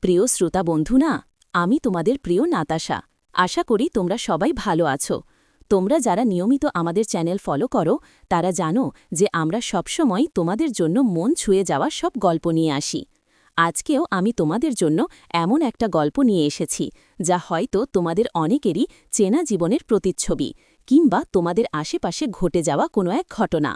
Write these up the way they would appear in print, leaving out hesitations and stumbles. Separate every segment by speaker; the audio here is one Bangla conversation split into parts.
Speaker 1: প্রিয় শ্রোতা বন্ধুরা, আমি তোমাদের প্রিয় নাতাশা। আশা করি তোমরা সবাই ভালো আছো। তোমরা যারা নিয়মিত আমাদের চ্যানেল ফলো করো তারা জানো যে আমরা সবসময় তোমাদের জন্য মন ছুঁয়ে যাওয়া সব গল্প নিয়ে আসি। আজকেও আমি তোমাদের জন্য এমন একটা গল্প নিয়ে এসেছি যা হয়তো তোমাদের অনেকেরই চেনা জীবনের প্রতিচ্ছবি কিংবা তোমাদের আশেপাশে ঘটে যাওয়া কোনো এক ঘটনা।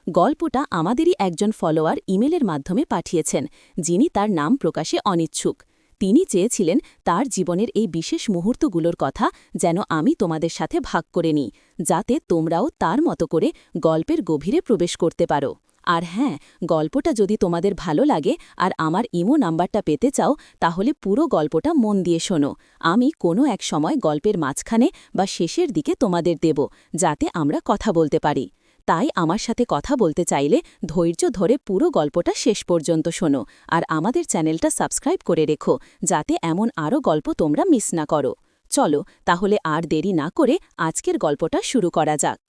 Speaker 1: গল্পটা আমাদেরই একজন ফলোয়ার ইমেলের মাধ্যমে পাঠিয়েছেন, যিনি তার নাম প্রকাশে অনিচ্ছুক। তিনি চেয়েছিলেন তার জীবনের এই বিশেষ মুহূর্তগুলোর কথা যেন আমি তোমাদের সাথে ভাগ করে নিই, যাতে তোমরাও তার মতো করে গল্পের গভীরে প্রবেশ করতে পারো। আর হ্যাঁ, গল্পটা যদি তোমাদের ভালো লাগে আর আমার ইমো নাম্বারটা পেতে চাও, তাহলে পুরো গল্পটা মন দিয়ে শোনো। আমি কোনো এক সময় গল্পের মাঝখানে বা শেষের দিকে তোমাদের দেব, যাতে আমরা কথা বলতে পারি। তাই আমার সাথে কথা বলতে চাইলে ধৈর্য ধরে পুরো গল্পটা শেষ পর্যন্ত শোনো আর আমাদের চ্যানেলটা সাবস্ক্রাইব করে রেখো, যাতে এমন আরও গল্প তোমরা মিস না করো। চলো তাহলে আর দেরি না করে আজকের গল্পটা শুরু করা যাক।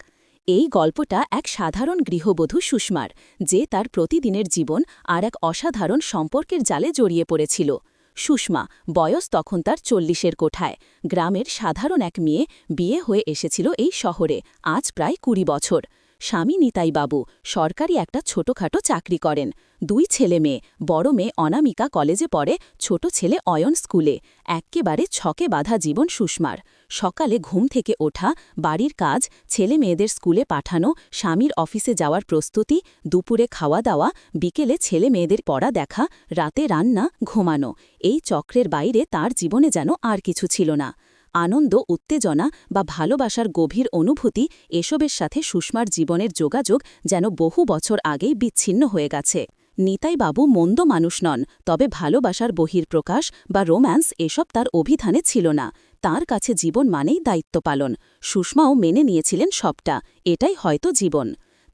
Speaker 1: এই গল্পটা এক সাধারণ গৃহবধূ সুষমার, যে তার প্রতিদিনের জীবন আর এক অসাধারণ সম্পর্কের জালে জড়িয়ে পড়েছিল। সুষমা বয়স তখন তার 40-এর কোঠায়। গ্রামের সাধারণ এক মেয়ে, বিয়ে হয়ে এসেছিল এই শহরে আজ প্রায় 20 বছর। স্বামী নিতাই বাবু সরকারি একটা ছোটখাটো চাকরি করেন। 2 ছেলে মেয়ে, বড় মেয়ে অনামিকা কলেজে পড়ে, ছোট ছেলে অয়ন স্কুলে। এক্কেবারে ছকে বাঁধা জীবন সুষমার। সকালে ঘুম থেকে ওঠা, বাড়ির কাজ, ছেলে মেয়েদের স্কুলে পাঠানো, স্বামীর অফিসে যাওয়ার প্রস্তুতি, দুপুরে খাওয়া দাওয়া, বিকেলে ছেলে মেয়েদের পড়া দেখা, রাতে রান্না, ঘুমানো। এই চক্রের বাইরে তার জীবনে যেন আর কিছু ছিল না। আনন্দ, উত্তেজনা বা ভালোবাসার গভীর অনুভূতি, এসবের সাথে সুষমার জীবনের যোগাযোগ যেন বহু বছর আগেই বিচ্ছিন্ন হয়ে গেছে। নিতাই বাবু মন্দ মানুষ নন, তবে ভালোবাসার বহির্প্রকাশ বা রোম্যান্স এসব তার অভিধানে ছিল না। তার কাছে জীবন মানেই দায়িত্ব পালন। সুষমাও মেনে নিয়েছিলেন সবটা, এটাই হয়তো জীবন।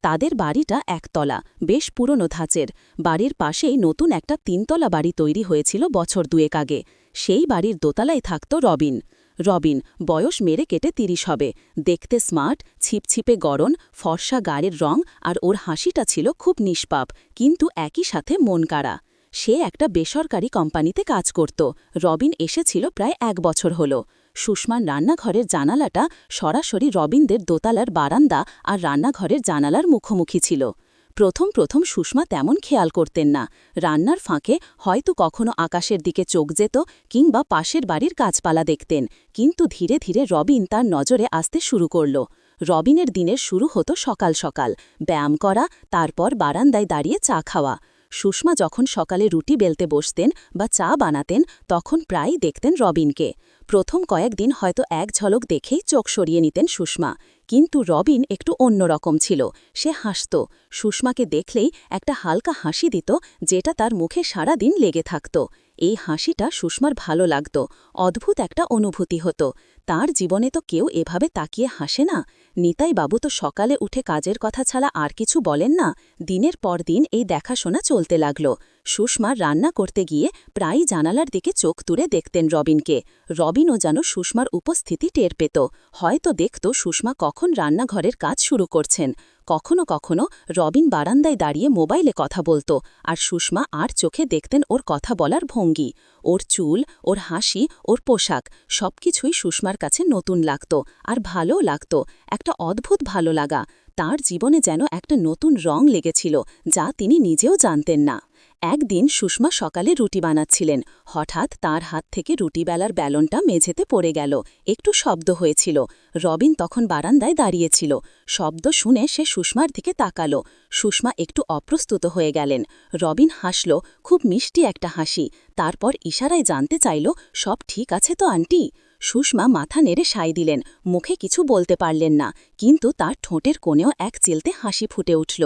Speaker 1: তাদের বাড়িটা একতলা, বেশ পুরনো ধাঁচের। বাড়ির পাশেই নতুন একটা 3তলা বাড়ি তৈরি হয়েছিল বছর 2 আগে। সেই বাড়ির দোতলায় থাকত রবিন। রবিন বয়স মেরে কেটে 30 হবে, দেখতে স্মার্ট, ছিপছিপে গড়ন, ফর্সা গায়ের রং, আর ওর হাসিটা ছিল খুব নিষ্পাপ, কিন্তু একই সাথে মন কাড়া। সে একটা বেসরকারি কোম্পানিতে কাজ করত। রবিন এসেছিল প্রায় 1 বছর হল। সুষমার রান্নাঘরের জানালাটা সরাসরি রবিনদের দোতলার বারান্দা আর রান্নাঘরের জানালার মুখোমুখি ছিল। প্রথম সুষমা তেমন খেয়াল করতেন না। রান্নার ফাঁকে হয়তো কখনো আকাশের দিকে চোখ যেত কিংবা পাশের বাড়ির গাছপালা দেখতেন, কিন্তু ধীরে ধীরে রবিন তার নজরে আসতে শুরু করল। রবিনের দিনের শুরু হতো সকাল সকাল, ব্যায়াম করা, তারপর বারান্দায় দাঁড়িয়ে চা খাওয়া। সুষমা যখন সকালে রুটি বেলতে বসতেন বা চা বানাতেন, তখন প্রায়ই দেখতেন রবিনকে। প্রথম কয়েকদিন হয়তো এক ঝলক দেখেই চোখ সরিয়ে নিতেন সুষমা, কিন্তু রবিন একটু অন্যরকম ছিল। সে হাসত, সুষমাকে দেখলেই একটা হালকা হাসি দিত, যেটা তার মুখে সারা দিন লেগে থাকত। এই হাসিটা সুষমার ভালো লাগত, অদ্ভুত একটা অনুভূতি হতো। তার জীবনে তো কেউ এভাবে তাকিয়ে হাসে না। নিতাই বাবু তো সকালে উঠে কাজের কথা ছাড়া আর কিছু বলেন না। দিনের পর দিন এই দেখাশোনা চলতে লাগল। সুষমা রান্না করতে গিয়ে প্রায়ই জানালার দিকে চোখ তুলে দেখতেন রবিনকে। রবিনও যেন সুষমার উপস্থিতি টের পেত। হয়তো দেখত সুষমা কখন রান্নাঘরের কাজ শুরু করছেন। কখনো কখনো রবিন বারান্দায় দাঁড়িয়ে মোবাইলে কথা বলতো, আর সুষমা আর চোখে দেখতেন ওর কথা বলার ভঙ্গি। ওর চুল, ওর হাসি, ওর পোশাক সবকিছুই সুষমার কাছে নতুন লাগত, আর ভালোও লাগত, একটা অদ্ভুত ভালো লাগা। তার জীবনে যেন একটা নতুন রং লেগেছিল, যা তিনি নিজেও জানতেন না। একদিন সুষমা সকালে রুটি বানাচ্ছিলেন। হঠাৎ তার হাত থেকে রুটি বেলার ব্যালনটা মেঝেতে পড়ে গেল। একটু শব্দ হয়েছিল। রবিন তখন বারান্দায় দাঁড়িয়েছিল। শব্দ শুনে সে সুষমার দিকে তাকালো। সুষমা একটু অপ্রস্তুত হয়ে গেলেন। রবিন হাসল, খুব মিষ্টি একটা হাসি। তারপর ইশারায় জানতে চাইল, সব ঠিক আছে তো আন্টি? সুষমা মাথা নেড়ে সায় দিলেন, মুখে কিছু বলতে পারলেন না, কিন্তু তার ঠোঁটের কোণেও এক চিলতে হাসি ফুটে উঠল।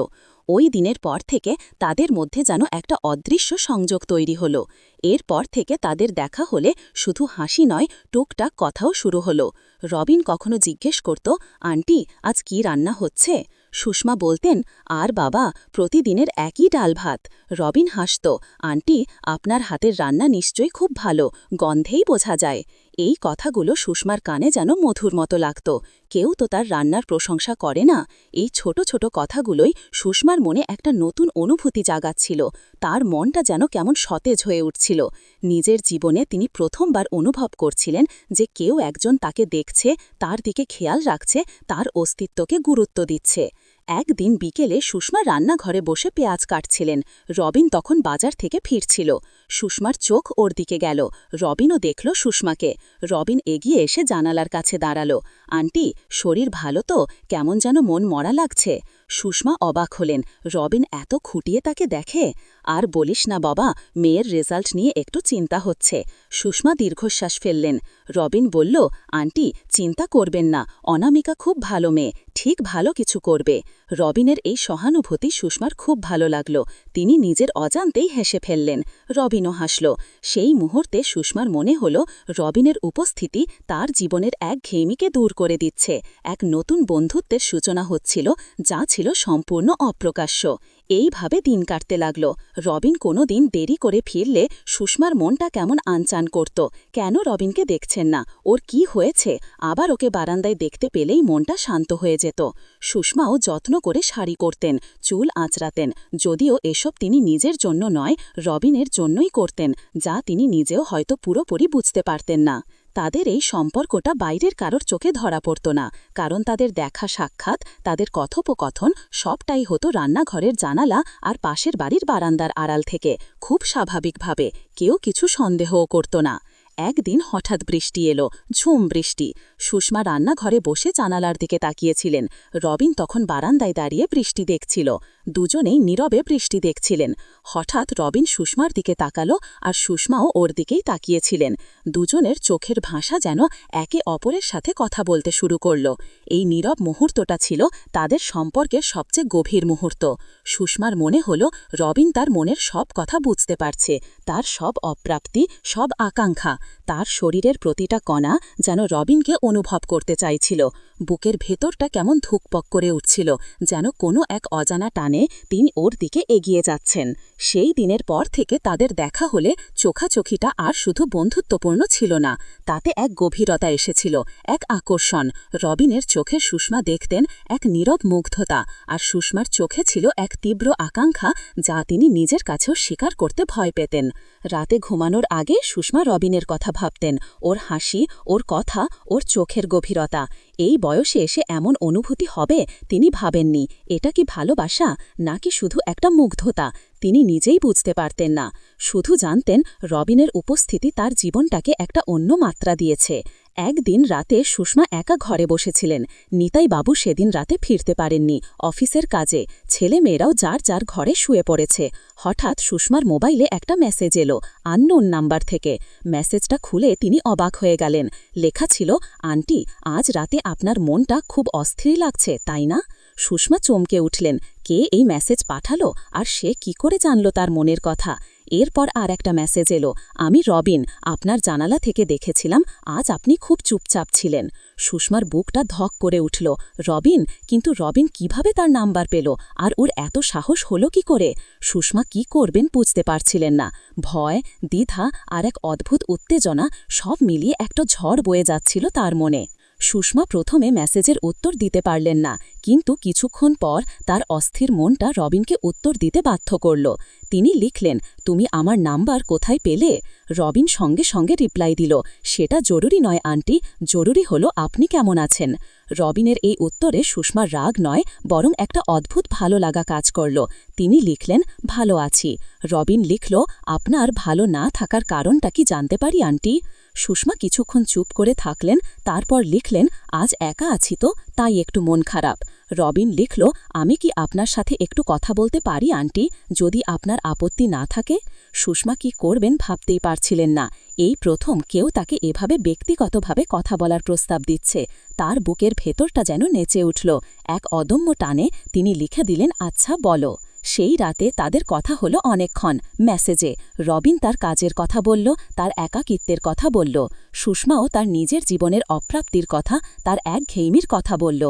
Speaker 1: ওই দিনের পর থেকে তাদের মধ্যে যেন একটা অদৃশ্য সংযোগ তৈরি হলো। এরপর থেকে তাদের দেখা হলে শুধু হাসি নয়, টুকটাক কথাও শুরু হলো। রবিন কখনো জিজ্ঞেস করত, আন্টি আজ কি রান্না হচ্ছে? সুষমা বলতেন, আর বাবা, প্রতিদিনের একই ডাল ভাত। রবিন হাসত, আন্টি আপনার হাতের রান্না নিশ্চয়ই খুব ভালো, গন্ধেই বোঝা যায়। এই কথাগুলো সুষমার কানে যেন মধুর মতো লাগত। কেউ তো তার রান্নার প্রশংসা করে না। এই ছোট ছোট কথাগুলোই সুষমার মনে একটা নতুন অনুভূতি জাগাচ্ছিল। তার মনটা যেন কেমন সতেজ হয়ে উঠছিল। নিজের জীবনে তিনি প্রথমবার অনুভব করছিলেন যে কেউ একজন তাকে দেখছে, তার দিকে খেয়াল রাখছে, তার অস্তিত্বকে গুরুত্ব দিচ্ছে। একদিন বিকেলে সুষমা রান্নাঘরে বসে পেঁয়াজ কাটছিলেন। রবিন তখন বাজার থেকে ফিরছিল। সুষমার চোখ ওর দিকে গেল। রবিনও দেখল সুষমাকে। রবিন এগিয়ে এসে জানালার কাছে দাঁড়ালো। আন্টি, শরীর ভালো তো? কেমন যেন মন মরা লাগছে। সুষমা অবাক হলেন। রবিন এত খুঁটিয়ে তাকে দেখে। আর বলিস না বাবা, মেয়ের রেজাল্ট নিয়ে একটু চিন্তা হচ্ছে। সুষমা দীর্ঘশ্বাস ফেললেন। রবিন বলল, আন্টি, চিন্তা করবেন না, অনামিকা খুব ভালো মেয়ে, ঠিক ভালো কিছু করবে। রবিনের এই সহানুভূতি সুষমার খুব ভালো লাগল। তিনি নিজের অজান্তেই হেসে ফেললেন। রবিনও হাসল। সেই মুহূর্তে সুষমার মনে হল রবিনের উপস্থিতি তার জীবনের একঘেয়েমিকে দূর করে দিচ্ছে। এক নতুন বন্ধুত্বের সূচনা হচ্ছিল, যা ছিল সম্পূর্ণ অপ্রকাশ্য। এইভাবে দিন কাটতে লাগল। রবিন কোনো দিন দেরি করে ফিরলে সুষমার মনটা কেমন আনচান করত। কেন রবিনকে দেখছেন না? ওর কি হয়েছে? আবার ওকে বারান্দায় দেখতে পেলেই মনটা শান্ত হয়ে যেত। সুষমাও যত্ন করে শাড়ি করতেন, চুল আঁচড়াতেন, যদিও এসব তিনি নিজের জন্য নয়, রবিনের জন্যই করতেন, যা তিনি নিজেও হয়তো পুরোপুরি বুঝতে পারতেন না। তাদের এই সম্পর্কটা বাইরের কারোর চোখে ধরা পড়ত না, কারণ তাদের দেখা সাক্ষাৎ, তাদের কথোপকথন সবটাই হতো রান্নাঘরের জানালা আর পাশের বাড়ির বারান্দার আড়াল থেকে, খুব স্বাভাবিকভাবে। কেউ কিছু সন্দেহও করত না। একদিন হঠাৎ বৃষ্টি এলো, ঝুম বৃষ্টি। সুষমা রান্নাঘরে বসে জানালার দিকে তাকিয়েছিলেন। রবিন তখন বারান্দায় দাঁড়িয়ে বৃষ্টি দেখছিল। দুজনেই নীরবে বৃষ্টি দেখছিলেন। হঠাৎ রবিন সুষমার দিকে তাকালো, আর সুষমাও ওর দিকেই তাকিয়েছিলেন। দুজনের চোখের ভাষা যেন একে অপরের সাথে কথা বলতে শুরু করল। এই নীরব মুহূর্তটা ছিল তাদের সম্পর্কের সবচেয়ে গভীর মুহূর্ত। সুষমার মনে হল রবিন তার মনের সব কথা বুঝতে পারছে, তার সব অপ্রাপ্তি, সব আকাঙ্ক্ষা। তার শরীরের প্রতিটা কণা যেন রবিনকে অনুভব করতে চাইছিল। বুকের ভেতরটা কেমন ধুকপক করে উঠছিল, যেন কোনো এক অজানা টানে তিনি ওর দিকে এগিয়ে যাচ্ছেন। সেই দিনের পর থেকে তাদের দেখা হলে চোখাচোখিটা আর শুধু বন্ধুত্বপূর্ণ ছিল না, তাতে এক গভীরতা এসেছিল, এক আকর্ষণ। রবিনের চোখে সুষমা দেখতেন এক নীরব মুগ্ধতা, আর সুষমার চোখে ছিল এক তীব্র আকাঙ্ক্ষা, যা তিনি নিজের কাছেও স্বীকার করতে ভয় পেতেন। রাতে ঘুমানোর আগে সুষমা রবিনের কথা ভাবতেন, ওর হাসি, ওর কথা, ওর চোখের গভীরতা। এই বয়সে এসে এমন অনুভূতি হবে তিনি ভাবেননি। এটা কি ভালোবাসা, নাকি শুধু একটা মুগ্ধতা? তিনি নিজেই বুঝতে পারতেন না। শুধু জানতেন রবিনের উপস্থিতি তার জীবনটাকে একটা অন্য মাত্রা দিয়েছে। একদিন রাতে সুষমা একা ঘরে বসেছিলেন। নিতাই বাবু সেদিন রাতে ফিরতে পারেননি অফিসের কাজে। ছেলে মেয়েরাও যার যার ঘরে শুয়ে পড়েছে। হঠাৎ সুষমার মোবাইলে একটা মেসেজ এলো, আননোন নাম্বার থেকে। মেসেজটা খুলে তিনি অবাক হয়ে গেলেন। লেখা ছিল, আন্টি, আজ রাতে আপনার মনটা খুব অস্থির লাগছে, তাই না? সুষমা চমকে উঠলেন। কে এই মেসেজ পাঠালো, আর সে কি করে জানল তার মনের কথা? এরপর আর একটা মেসেজ এলো, আমি রবিন, আপনার জানালা থেকে দেখেছিলাম আজ আপনি খুব চুপচাপ ছিলেন। সুষমার বুকটা ধক করে উঠল। রবিন? কিন্তু রবিন কিভাবে তার নাম্বার পেল, আর ওর এত সাহস হলো কি করে? সুষমা কি করবেন বুঝতে পারছিলেন না। ভয়, দ্বিধা আর এক অদ্ভুত উত্তেজনা সব মিলিয়ে একটা ঝড় বয়ে যাচ্ছিল তার মনে। সুষমা প্রথমে মেসেজের উত্তর দিতে পারলেন না, কিন্তু কিছুক্ষণ পর তার অস্থির মনটা রবিনকে উত্তর দিতে বাধ্য করল। তিনি লিখলেন, তুমি আমার নাম্বার কোথায় পেলে? রবিন সঙ্গে সঙ্গে রিপ্লাই দিল, সেটা জরুরি নয় আন্টি, জরুরি হলো আপনি কেমন আছেন। রবিনের এই উত্তরে সুষমার রাগ নয়, বরং একটা অদ্ভুত ভালো লাগা কাজ করল। তিনি লিখলেন, ভালো আছি। রবিন লিখল, আপনার ভালো না থাকার কারণটা কি জানতে পারি আন্টি? সুষমা কিছুক্ষণ চুপ করে থাকলেন, তারপর লিখলেন, আজ একা আছি তো, তাই একটু মন খারাপ। রবিন লিখল, আমি কি আপনার সাথে একটু কথা বলতে পারি আন্টি, যদি আপনার আপত্তি না থাকে? সুষমা কি করবেন ভাবতেই পারছিলেন না। এই প্রথম কেউ তাকে এভাবে ব্যক্তিগতভাবে কথা বলার প্রস্তাব দিচ্ছে। তার বুকের ভেতরটা যেন নেচে উঠল। এক অদম্য টানে তিনি লিখে দিলেন, আচ্ছা বলো। সেই রাতে তাদের কথা হলো অনেকক্ষণ মেসেজে। রবিন তার কাজের কথা বলল, তার একাকিত্বের কথা বলল। সুষমাও তার নিজের জীবনের অপ্রাপ্তির কথা, তার একঘেয়েমির কথা বলল।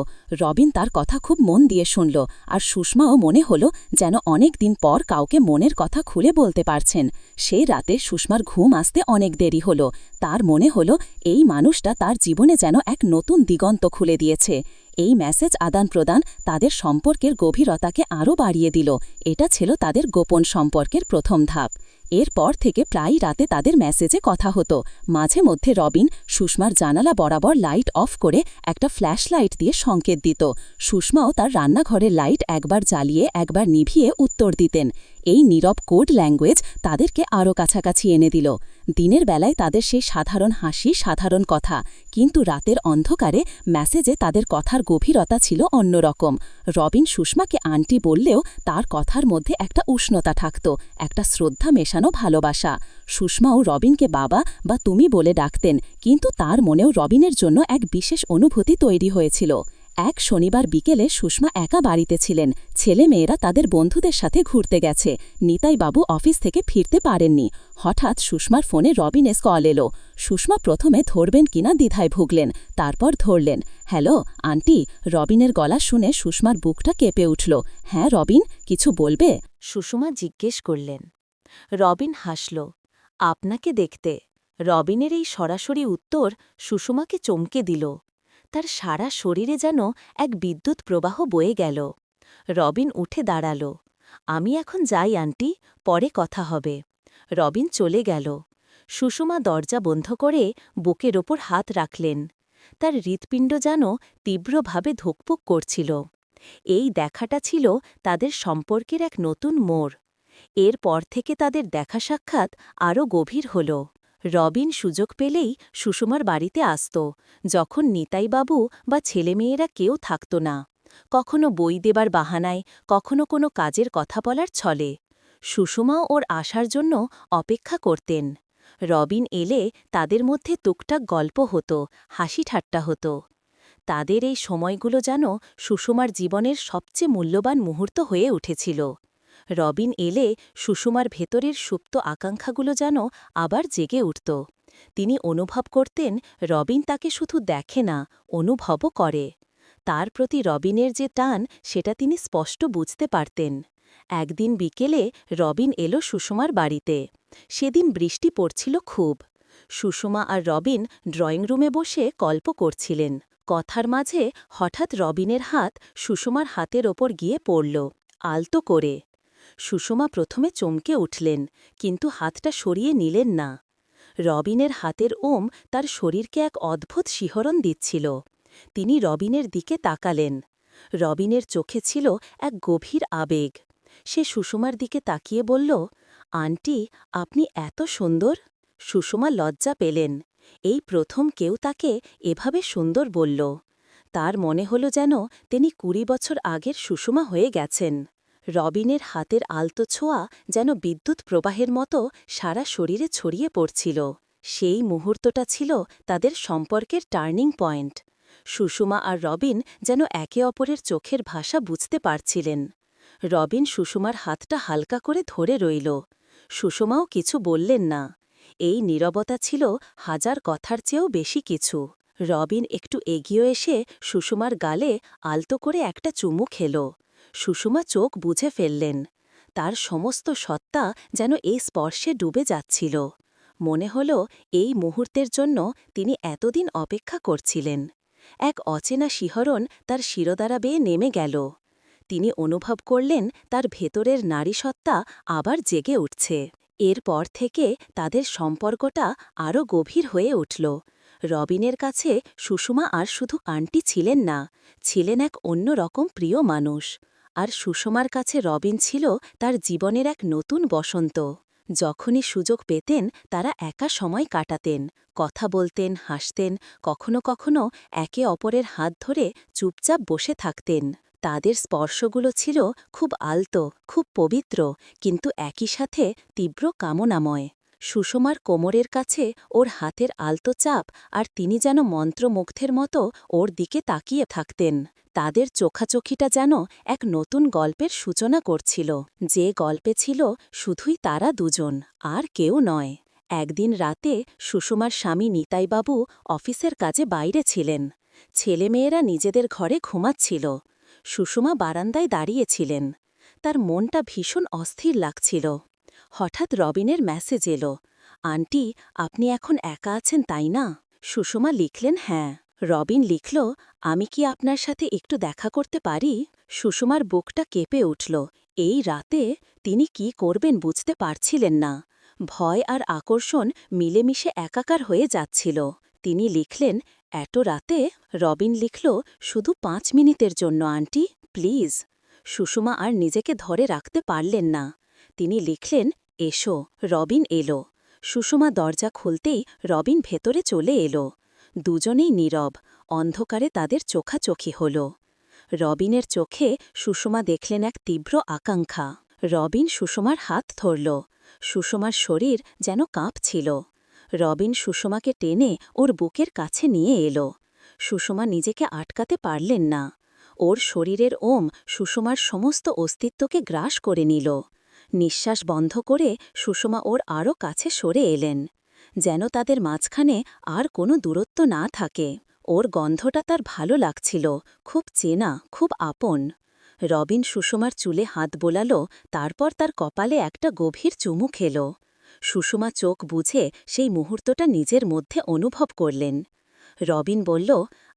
Speaker 1: রবিন তার কথা খুব মন দিয়ে শুনল, আর সুষমাও মনে হলো যেন অনেক দিন পর কাউকে মনের কথা খুলে বলতে পারছেন। সেই রাতে সুষমার ঘুম আসতে অনেক দেরি হলো। তার মনে হলো এই মানুষটা তার জীবনে যেন এক নতুন দিগন্ত খুলে দিয়েছে। এই মেসেজ আদান প্রদান তাদের সম্পর্কের গভীরতাকে আরও বাড়িয়ে দিল। এটা ছিল তাদের গোপন সম্পর্কের প্রথম ধাপ। এরপর থেকে প্রায় রাতে তাদের মেসেজে কথা হতো। মাঝে মধ্যে রবিন সুষমার জানালা বরাবর লাইট অফ করে একটা ফ্ল্যাশ লাইট দিয়ে সংকেত দিত। সুষমাও তার রান্নাঘরের লাইট একবার জ্বালিয়ে একবার নিভিয়ে উত্তর দিতেন। এই নীরব কোড ল্যাঙ্গুয়েজ তাদেরকে আরও কাছাকাছি এনে দিল। দিনের বেলায় তাদের সেই সাধারণ হাসি, সাধারণ কথা, কিন্তু রাতের অন্ধকারে মেসেজে তাদের কথার গভীরতা ছিল অন্যরকম। রবিন সুষমাকে আন্টি বললেও তার কথার মধ্যে একটা উষ্ণতা থাকত, একটা শ্রদ্ধা মেশানো ভালোবাসা। সুষমাও রবিনকে বাবা বা তুমি বলে ডাকতেন, কিন্তু তার মনেও রবিনের জন্য এক বিশেষ অনুভূতি তৈরি হয়েছিল। এক শনিবার বিকেলে সুষমা একা বাড়িতে ছিলেন। ছেলেমেয়েরা তাদের বন্ধুদের সাথে ঘুরতে গেছে। নিতাইবাবু অফিস থেকে ফিরতে পারেননি। হঠাৎ সুষমার ফোনে রবিনের কল এলো। সুষমা প্রথমে ধরবেন কিনা দ্বিধায় ভুগলেন, তারপর ধরলেন। Hello aunty. রবিনের গলা শুনে সুষমার বুকটা কেঁপে উঠল। হ্যাঁ রবিন, কিছু বলবে?
Speaker 2: সুষমা জিজ্ঞেস করলেন। রবিন হাসল। আপনাকে দেখতে। রবিনের এই সরাসরি উত্তর সুষমাকে চমকে দিল। তার সারা শরীরে যেন এক বিদ্যুৎ প্রবাহ বয়ে গেল। রবিন উঠে দাঁড়াল। আমি এখন যাই আন্টি, পরে কথা হবে। রবিন চলে গেল। সুষমা দরজা বন্ধ করে বুকের ওপর হাত রাখলেন। তার হৃৎপিণ্ড যেন তীব্রভাবে ধুকপুক করছিল। এই দেখাটা ছিল তাদের সম্পর্কের এক নতুন মোড়। এরপর থেকে তাদের দেখা সাক্ষাৎ আরও গভীর হল। রবিন সুযোগ পেলেই সুষমার বাড়িতে আসত, যখন নিতাইবাবু বা ছেলেমেয়েরা কেউ থাকত না। কখনো বই দেবার বাহানায়, কখনো কোনো কাজের কথা বলার ছলে। সুষমাও ওর আসার জন্য অপেক্ষা করতেন। রবিন এলে তাদের মধ্যে টুকটাক গল্প হতো, হাসি ঠাট্টা হতো। তাদের এই সময়গুলো যেন সুষমার জীবনের সবচেয়ে মূল্যবান মুহূর্ত হয়ে উঠেছিল। রবিন এলে সুষমার ভেতরের সুপ্ত আকাঙ্ক্ষাগুলো যেন আবার জেগে উঠত। তিনি অনুভব করতেন রবিন তাকে শুধু দেখে না, অনুভবও করে। তার প্রতি রবিনের যে টান, সেটা তিনি স্পষ্ট বুঝতে পারতেন। একদিন বিকেলে রবিন এলো সুষমার বাড়িতে। সেদিন বৃষ্টি পড়ছিল খুব। সুষমা আর রবিন ড্রয়িং রুমে বসে গল্প করছিলেন। কথার মাঝে হঠাৎ রবিনের হাত সুষমার হাতের ওপর গিয়ে পড়ল, আলতো করে। সুষমা প্রথমে চমকে উঠলেন, কিন্তু হাতটা সরিয়ে নিলেন না। রবিনের হাতের ওম তার শরীরকে এক অদ্ভুত শিহরণ দিচ্ছিল। তিনি রবিনের দিকে তাকালেন। রবিনের চোখে ছিল এক গভীর আবেগ। সে সুষমার দিকে তাকিয়ে বলল, আন্টি, আপনি এত সুন্দর। সুষমা লজ্জা পেলেন। এই প্রথম কেউ তাকে এভাবে সুন্দর বলল। তার মনে হল যেন তিনি ২০ বছর আগের সুষমা হয়ে গেছেন। রবিনের হাতের আলতো ছোঁয়া যেন বিদ্যুৎ প্রবাহের মতো সারা শরীরে ছড়িয়ে পড়ছিল। সেই মুহূর্তটা ছিল তাদের সম্পর্কের টার্নিং পয়েন্ট। সুষমা আর রবিন যেন একে অপরের চোখের ভাষা বুঝতে পারছিলেন। রবিন সুষমার হাতটা হালকা করে ধরে রইল। সুষমাও কিছু বললেন না। এই নীরবতা ছিল হাজার কথার চেয়েও বেশি কিছু। রবিন একটু এগিয়ে এসে সুষমার গালে আলতো করে একটা চুমু খেল। সুষমা চোখ বুঝে ফেললেন। তার সমস্ত সত্তা যেন এই স্পর্শে ডুবে যাচ্ছিল। মনে হল এই মুহূর্তের জন্য তিনি এতদিন অপেক্ষা করছিলেন। এক অচেনা শিহরণ তার শিরদাঁড়া বেয়ে নেমে গেল। তিনি অনুভব করলেন তার ভেতরের নারীসত্তা আবার জেগে উঠছে। এরপর থেকে তাদের সম্পর্কটা আরও গভীর হয়ে উঠল। রবিনের কাছে সুষমা আর শুধু আন্টি ছিলেন না, ছিলেন এক অন্যরকম প্রিয় মানুষ। আর সুষমার কাছে রবিন ছিল তার জীবনের এক নতুন বসন্ত। যখনই সুযোগ পেতেন তারা একা সময় কাটাতেন, কথা বলতেন, হাসতেন, কখনো কখনো একে অপরের হাত ধরে চুপচাপ বসে থাকতেন। তাদের স্পর্শগুলো ছিল খুব আলতো, খুব পবিত্র, কিন্তু একই সাথে তীব্র কামনাময়। সুষমার কোমরের কাছে ওর হাতের আলতো চাপ, আর তিনি যেন মন্ত্রমুগ্ধের মতো ওর দিকে তাকিয়ে থাকতেন। তাদের চোখাচোখিটা যেন এক নতুন গল্পের সূচনা করছিল, যে গল্পে ছিল শুধুই তারা দুজন, আর কেউ নয়। একদিন রাতে সুষমার স্বামী নিতাইবাবু অফিসের কাজে বাইরে ছিলেন। ছেলেমেয়েরা নিজেদের ঘরে ঘুমাচ্ছিল। সুষমা বারান্দায় দাঁড়িয়েছিলেন। তার মনটা ভীষণ অস্থির লাগছিল। হঠাৎ রবিনের মেসেজ এলো, আন্টি, আপনি এখন একা আছেন তাই না? সুষমা লিখলেন, হ্যাঁ। রবিন লিখল, আমি কি আপনার সাথে একটু দেখা করতে পারি? সুষমার বুকটা কেঁপে উঠল। এই রাতে তিনি কি করবেন বুঝতে পারছিলেন না। ভয় আর আকর্ষণ মিলেমিশে একাকার হয়ে যাচ্ছিল। তিনি লিখলেন, এত রাতে? রবিন লিখল, শুধু 5 মিনিটের জন্য আন্টি, প্লিজ। সুষমা আর নিজেকে ধরে রাখতে পারলেন না। তিনি লিখলেন, এসো। রবিন এলো। সুষমা দরজা খুলতেই রবিন ভেতরে চলে এলো। দুজনেই নীরব, অন্ধকারে তাদের চোখাচোখি হল। রবিনের চোখে সুষমা দেখলেন এক তীব্র আকাঙ্ক্ষা। রবিন সুষমার হাত ধরল। সুষমার শরীর যেন কাঁপছিল। রবিন সুষমাকে টেনে ওর বুকের কাছে নিয়ে এলো। সুষমা নিজেকে আটকাতে পারলেন না। ওর শরীরের ওম সুষমার সমস্ত অস্তিত্বকে গ্রাস করে নিল। নিঃশ্বাস বন্ধ করে সুষমা ওর আরও কাছে সরে এলেন, যেন তাদের মাঝখানে আর কোনো দূরত্ব না থাকে। ওর গন্ধটা তার ভালো লাগছিল, খুব চেনা, খুব আপন। রবিন সুষমার চুলে হাত বোলাল, তারপর তার কপালে একটা গভীর চুমু খেল। সুষমা চোখ বুঝে সেই মুহূর্তটা নিজের মধ্যে অনুভব করলেন। রবিন বলল,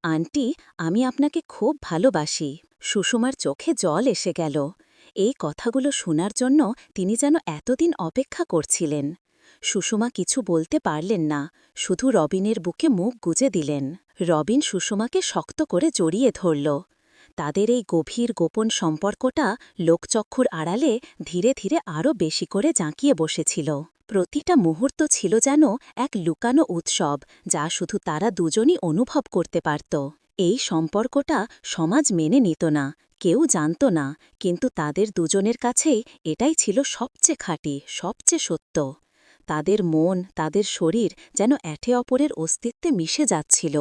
Speaker 2: আন্টি, আমি আপনাকে খুব ভালোবাসি। সুষমার চোখে জল এসে গেল। এই কথাগুলো শোনার জন্য তিনি যেন এতদিন অপেক্ষা করছিলেন। সুষমা কিছু বলতে পারলেন না, শুধু রবিনের বুকে মুখ গুজে দিলেন। রবিন সুষমাকে শক্ত করে জড়িয়ে ধরল। তাদের এই গভীর গোপন সম্পর্কটা লোকচক্ষুর আড়ালে ধীরে ধীরে আরও বেশি করে জাঁকিয়ে বসেছিল। প্রতিটা মুহূর্ত ছিল যেন এক লুকানো উৎসব, যা শুধু তারা দুজনই অনুভব করতে পারত। এই সম্পর্কটা সমাজ মেনে নিত না, কেউ জানত না, কিন্তু তাদের দুজনের কাছেই এটাই ছিল সবচেয়ে খাঁটি, সবচেয়ে সত্য। তাদের মন, তাদের শরীর যেন একে অপরের অস্তিত্বে মিশে যাচ্ছিল।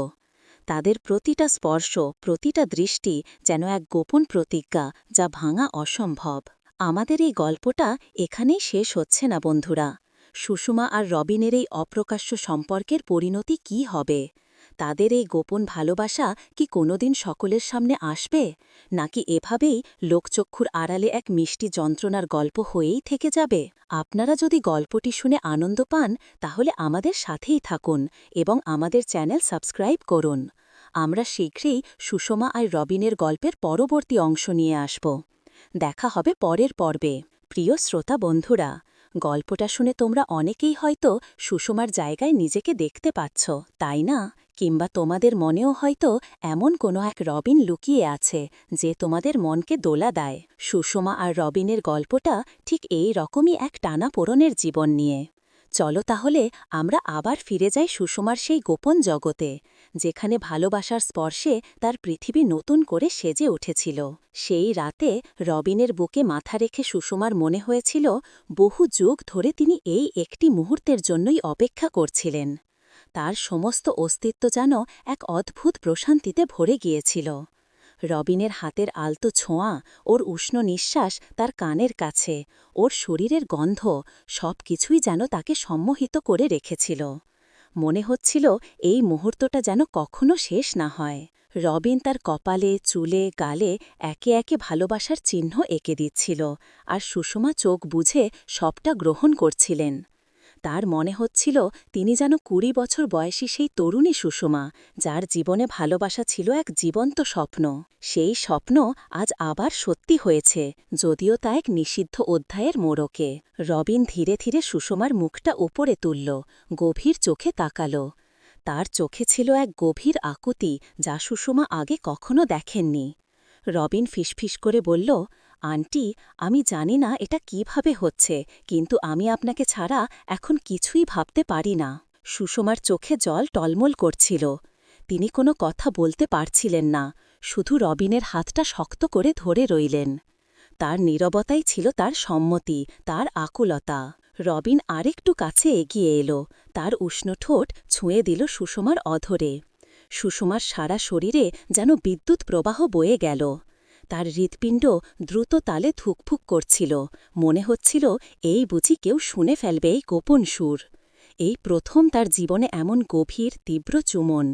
Speaker 2: তাদের প্রতিটা স্পর্শ, প্রতিটা দৃষ্টি যেন এক গোপন প্রতিজ্ঞা, যা ভাঙা অসম্ভব। আমাদের এই গল্পটা এখানেই শেষ হচ্ছে না বন্ধুরা। সুষমা আর রবিনের এই অপ্রকাশ্য সম্পর্কের পরিণতি কি হবে? তাদের এই গোপন ভালোবাসা কি কোনোদিন সকলের সামনে আসবে, নাকি এভাবেই লোকচক্ষুর আড়ালে এক মিষ্টি যন্ত্রণার গল্প হয়েই থেকে যাবে? আপনারা যদি গল্পটি শুনে আনন্দ পান, তাহলে আমাদের সাথেই থাকুন এবং আমাদের চ্যানেল সাবস্ক্রাইব করুন। আমরা শীঘ্রই সুষমা আর রবিনের গল্পের পরবর্তী অংশ নিয়ে আসব। দেখা হবে পরের পর্বে। প্রিয় শ্রোতা বন্ধুরা, গল্পটা শুনে তোমরা অনেকেই হয়তো সুষমার জায়গায় নিজেকে দেখতে পাচ্ছ, তাই না? কিংবা তোমাদের মনেও হয়তো এমন কোনো এক রবিন লুকিয়ে আছে, যে তোমাদের মনকে দোলা দেয়। সুষমা আর রবিনের গল্পটা ঠিক এই রকমই এক টানাপোড়েনের জীবন নিয়ে। চলো তাহলে আমরা আবার ফিরে যাই সুষমার সেই গোপন জগতে, যেখানে ভালোবাসার স্পর্শে তার পৃথিবী নতুন করে সেজে উঠেছিল। সেই রাতে রবিনের বুকে মাথা রেখে সুষমার মনে হয়েছিল বহু যুগ ধরে তিনি এই একটি মুহূর্তের জন্যই অপেক্ষা করছিলেন। তার সমস্ত অস্তিত্ব যেন এক অদ্ভুত প্রশান্তিতে ভরে গিয়েছিল। রবিনের হাতের আলতো ছোঁয়া, ওর উষ্ণ নিঃশ্বাস তার কানের কাছে, ওর শরীরের গন্ধ, সব কিছুই যেন তাকে সম্মোহিত করে রেখেছিল। মনে হচ্ছিল এই মুহূর্তটা যেন কখনো শেষ না হয়। রবিন তার কপালে, চুলে, গালে একে একে ভালোবাসার চিহ্ন এঁকে দিচ্ছিল, আর সুষমা চোখ বুঝে সবটা গ্রহণ করছিলেন। তার মনে হচ্ছিল তিনি যেন ২০ বছর বয়সী সেই তরুণী সুষমা, যার জীবনে ভালোবাসা ছিল এক জীবন্ত স্বপ্ন। সেই স্বপ্ন আজ আবার সত্যি হয়েছে, যদিও তা এক নিষিদ্ধ অধ্যায়ের মোড়কে। রবিন ধীরে ধীরে সুষমার মুখটা উপরে তুলল, গভীর চোখে তাকাল। তার চোখে ছিল এক গভীর আকুতি, যা সুষমা আগে কখনো দেখেননি। রবিন ফিসফিস করে বলল, আন্টি, আমি জানি না এটা কিভাবে হচ্ছে, কিন্তু আমি আপনাকে ছাড়া এখন কিছুই ভাবতে পারি না। সুষমার চোখে জল টলমল করছিল। তিনি কোনো কথা বলতে পারছিলেন না, শুধু রবিনের হাতটা শক্ত করে ধরে রইলেন। তার নীরবতাই ছিল তার সম্মতি, তার আকুলতা।
Speaker 1: রবিন আরেকটু কাছে এগিয়ে এলো, তার উষ্ণ ঠোঁট ছুঁয়ে দিল সুষমার অধরে। সুষমার সারা শরীরে যেন বিদ্যুৎ প্রবাহ বয়ে গেল। তার হৃৎপিণ্ড দ্রুত তালে ধুকফুক করছিল, মনে হচ্ছিল এই বুঝি কেউ শুনে ফেলবে এই গোপন সুর। এই প্রথম তার জীবনে এমন গভীর তীব্র চুমন।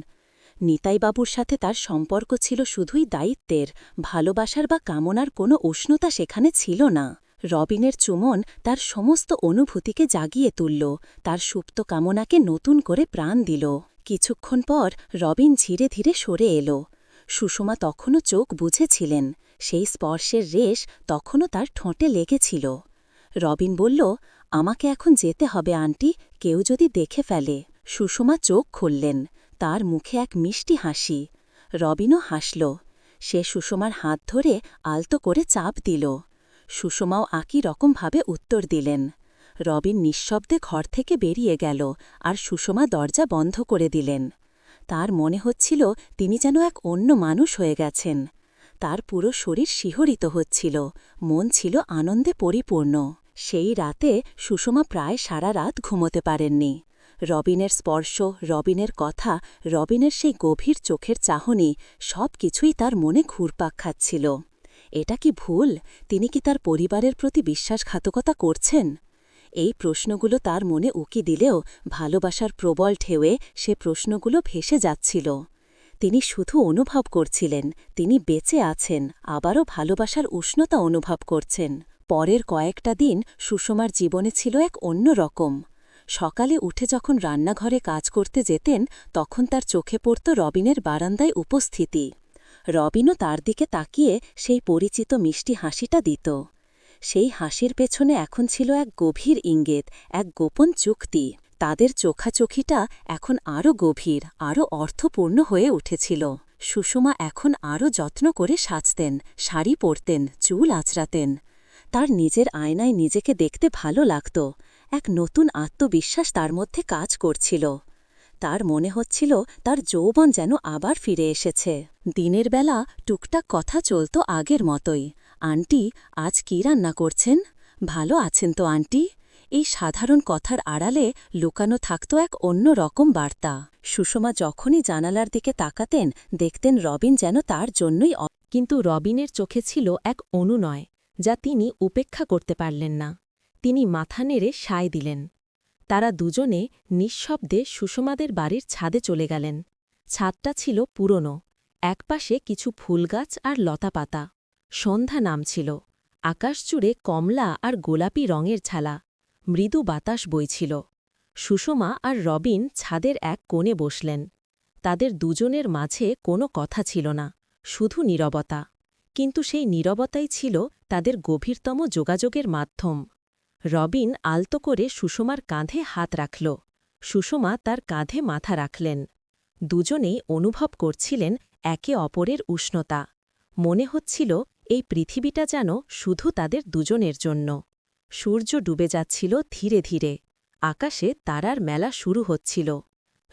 Speaker 1: নিতাইবাবুর সাথে তার সম্পর্ক ছিল শুধুই দায়িত্বের, ভালোবাসার বা কামনার কোনো উষ্ণতা সেখানে ছিল না। রবিনের চুমন তার সমস্ত অনুভূতিকে জাগিয়ে তুলল, তার সুপ্ত কামনাকে নতুন করে প্রাণ দিল। কিছুক্ষণ পর রবিন ধীরে ধীরে সরে এলো। সুষমা তখনও চোখ বুঝেছিলেন, সেই স্পর্শের রেশ তখনও তার ঠোঁটে লেগেছিল। রবিন বলল, আমাকে এখন যেতে হবে আন্টি, কেউ যদি দেখে ফেলে। সুষমা চোখ খুললেন, তার মুখে এক মিষ্টি হাসি। রবিনও হাসল। সে সুষমার হাত ধরে আলতো করে চাপ দিল। সুষমাও একই রকমভাবে উত্তর দিলেন। রবিন নিঃশব্দে ঘর থেকে বেরিয়ে গেল, আর সুষমা দরজা বন্ধ করে দিলেন। তার মনে হচ্ছিল তিনি যেন এক অন্য মানুষ হয়ে গেছেন। তার পুরো শরীর শিহরিত হচ্ছিল, মন ছিল আনন্দে পরিপূর্ণ। সেই রাতে সুষমা প্রায় সারা রাত ঘুমোতে পারেননি। রবিনের স্পর্শ, রবিনের কথা, রবিনের সেই গভীর চোখের চাহনি, সব কিছুই তার মনে ঘুরপাক খাচ্ছিল। এটা কি ভুল? তিনি কি তার পরিবারের প্রতি বিশ্বাসঘাতকতা করছেন? এই প্রশ্নগুলো তার মনে উকি দিলেও ভালোবাসার প্রবল ঢেউয়ে সে প্রশ্নগুলো ভেসে যাচ্ছিল। তিনি শুধু অনুভব করছিলেন, তিনি বেঁচে আছেন, আবারও ভালোবাসার উষ্ণতা অনুভব করছেন। পরের কয়েকটা দিন সুষমার জীবনে ছিল এক অন্য রকম। সকালে উঠে যখন রান্নাঘরে কাজ করতে যেতেন, তখন তার চোখে পড়ত রবিনের বারান্দায় উপস্থিতি। রবিনও তার দিকে তাকিয়ে সেই পরিচিত মিষ্টি হাসিটা দিত। সেই হাসির পেছনে এখন ছিল এক গভীর ইঙ্গিত, এক গোপন চুক্তি। তাদের চোখাচোখিটা এখন আরও গভীর, আরও অর্থপূর্ণ হয়ে উঠেছিল। সুষমা এখন আরও যত্ন করে সাজতেন, শাড়ি পরতেন, চুল আঁচড়াতেন। তার নিজের আয়নায় নিজেকে দেখতে ভালো লাগত, এক নতুন আত্মবিশ্বাস তার মধ্যে কাজ করছিল। তার মনে হচ্ছিল তার যৌবন যেন আবার ফিরে এসেছে। দিনের বেলা টুকটাক কথা চলত আগের মতোই। আন্টি, আজ কি রান্না করছেন? ভালো আছেন তো আন্টি? এই সাধারণ কথার আড়ালে লুকানো থাকত এক অন্য রকম বার্তা। সুষমা যখনই জানালার দিকে তাকাতেন, দেখতেন রবিন যেন তার জন্যই। কিন্তু রবিনের চোখে ছিল এক অনুনয়, যা তিনি উপেক্ষা করতে পারলেন না। তিনি মাথা নেড়ে সায় দিলেন। তারা দুজনে নিঃশব্দে সুষমাদের বাড়ির ছাদে চলে গেলেন। ছাদটা ছিল পুরনো, একপাশে কিছু ফুলগাছ আর লতাপাতা। সন্ধ্যা নামছিল, আকাশ জুড়ে কমলা আর গোলাপি রঙের ছালা। মৃদু বাতাস বইছিল। সুষমা আর রবিন ছাদের এক কোণে বসলেন। তাদের দুজনের মাঝে কোনো কথা ছিল না, শুধু নীরবতা। কিন্তু সেই নীরবতাই ছিল তাদের গভীরতম যোগাযোগের মাধ্যম। রবিন আলতো করে সুষমার কাঁধে হাত রাখল। সুষমা তার কাঁধে মাথা রাখলেন। দুজনেই অনুভব করছিলেন একে অপরের উষ্ণতা। মনে হচ্ছিল এই পৃথিবীটা যেন শুধু তাদের দুজনের জন্য। সূর্য ডুবে যাচ্ছিল ধীরে ধীরে, আকাশে তারার মেলা শুরু হচ্ছিল।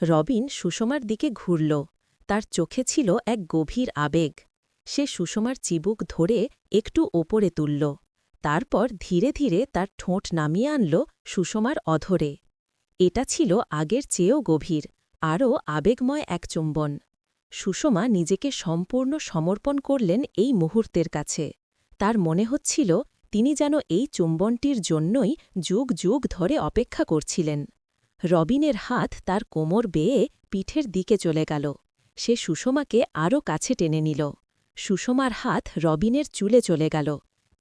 Speaker 1: রবিন সুষমার দিকে ঘুরল, তার চোখে ছিল এক গভীর আবেগ। সে সুষমার চিবুক ধরে একটু ওপরে তুলল, তারপর ধীরে ধীরে তার ঠোঁট নামিয়ে আনল সুষমার অধরে। এটা ছিল আগের চেয়েও গভীর, আরও আবেগময় এক চুম্বন। সুষমা নিজেকে সম্পূর্ণ সমর্পণ করলেন এই মুহূর্তের কাছে। তার মনে হচ্ছিল তিনি যেন এই চুম্বনটির জন্যই যুগ যুগ ধরে অপেক্ষা করছিলেন। রবিনের হাত তার কোমর বেয়ে পিঠের দিকে চলে গেল। সে সুষমাকে আরও কাছে টেনে নিল। সুষমার হাত রবিনের চুলে চলে গেল।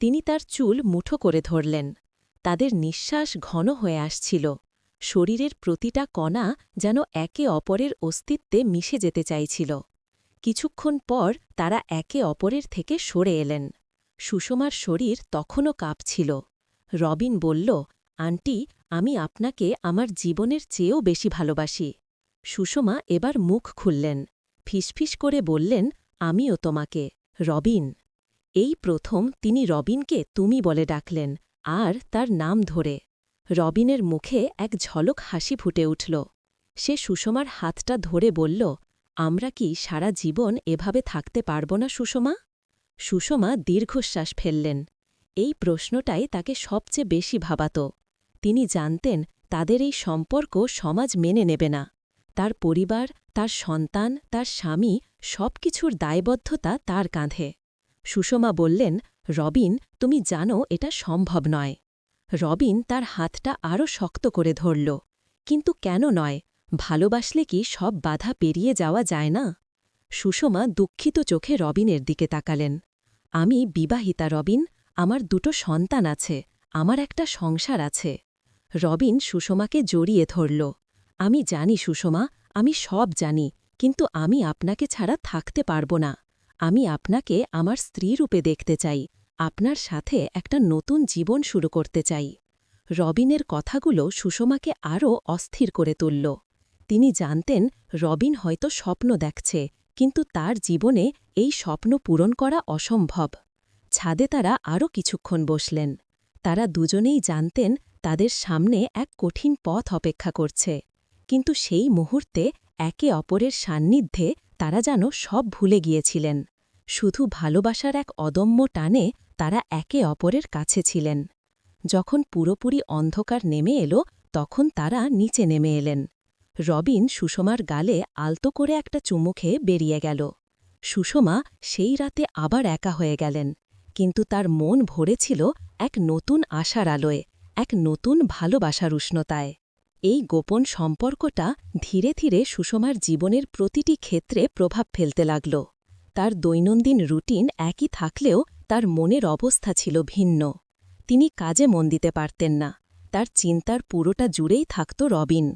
Speaker 1: তিনি তার চুল মুঠো করে ধরলেন। তাদের নিঃশ্বাস ঘন হয়ে আসছিল। শরীরের প্রতিটা কণা যেন একে অপরের অস্তিত্বে মিশে যেতে চাইছিল। কিছুক্ষণ পর তারা একে অপরের থেকে সরে এলেন। সুষমার শরীর তখনও কাঁপছিল। রবিন বলল, আন্টি, আমি আপনাকে আমার জীবনের চেয়েও বেশি ভালোবাসি। সুষমা এবার মুখ খুললেন, ফিসফিস করে বললেন, আমিও তোমাকে, রবিন। এই প্রথম তিনি রবিনকে তুমি বলে ডাকলেন, আর তার নাম ধরে। রবিনের মুখে এক ঝলক হাসি ফুটে উঠল। সে সুষমার হাতটা ধরে বলল, আমরা কি সারা জীবন এভাবে থাকতে পারব না সুষমা? সুষমা দীর্ঘশ্বাস ফেললেন। এই প্রশ্নটাই তাকে সবচেয়ে বেশি ভাবাত। তিনি জানতেন তাদের এই সম্পর্ক সমাজ মেনে নেবে না। তার পরিবার, তার সন্তান, তার স্বামী সবকিছুর দায়বদ্ধতা তার কাঁধে। সুষমা বললেন, রবিন, তুমি জানো এটা সম্ভব নয়। রবিন তার হাতটা আরও শক্ত করে ধরল। কিন্তু কেন নয়? ভালোবাসলে কি সব বাধা পেরিয়ে যাওয়া যায় না? সুষমা দুঃখিত চোখে রবিনের দিকে তাকালেন। আমি বিবাহিতা রবিন, আমার 2টো সন্তান আছে, আমার একটা সংসার আছে। রবিন সুষমাকে জড়িয়ে ধরল। আমি জানি সুষমা, আমি সব জানি, কিন্তু আমি আপনাকে ছাড়া থাকতে পারব না। আমি আপনাকে আমার স্ত্রীরূপে দেখতে চাই, আপনার সাথে একটা নতুন জীবন শুরু করতে চাই। রবিনের কথাগুলো সুষমাকে আরও অস্থির করে তুলল। তিনি জানতেন রবিন হয়তো স্বপ্ন দেখছে, কিন্তু তার জীবনে এই স্বপ্ন পূরণ করা অসম্ভব। ছাদে তারা আরও কিছুক্ষণ বসলেন। তারা দুজনেই জানতেন তাদের সামনে এক কঠিন পথ অপেক্ষা করছে, কিন্তু সেই মুহূর্তে একে অপরের সান্নিধ্যে তারা যেন সব ভুলে গিয়েছিলেন। শুধু ভালোবাসার এক অদম্য টানে তারা একে অপরের কাছে ছিলেন। যখন পুরোপুরি অন্ধকার নেমে এলো, তখন তারা নিচে নেমে এলেন। রবিন সুষমার গালে আলতো করে একটা চুমু খেয়ে বেরিয়ে গেল। সুষমা সেই রাতে আবার একা হয়ে গেলেন, কিন্তু তার মন ভরেছিল এক নতুন আশার আলোয়, এক নতুন ভালোবাসার উষ্ণতায়। এই গোপন সম্পর্কটা ধীরে ধীরে সুষমার জীবনের প্রতিটি ক্ষেত্রে প্রভাব ফেলতে লাগল। তার দৈনন্দিন রুটিন একই থাকলেও তার মনের অবস্থা ছিল ভিন্ন। তিনি কাজে মন দিতে পারতেন না, তার চিন্তার পুরোটা জুড়েই থাকত রবিন।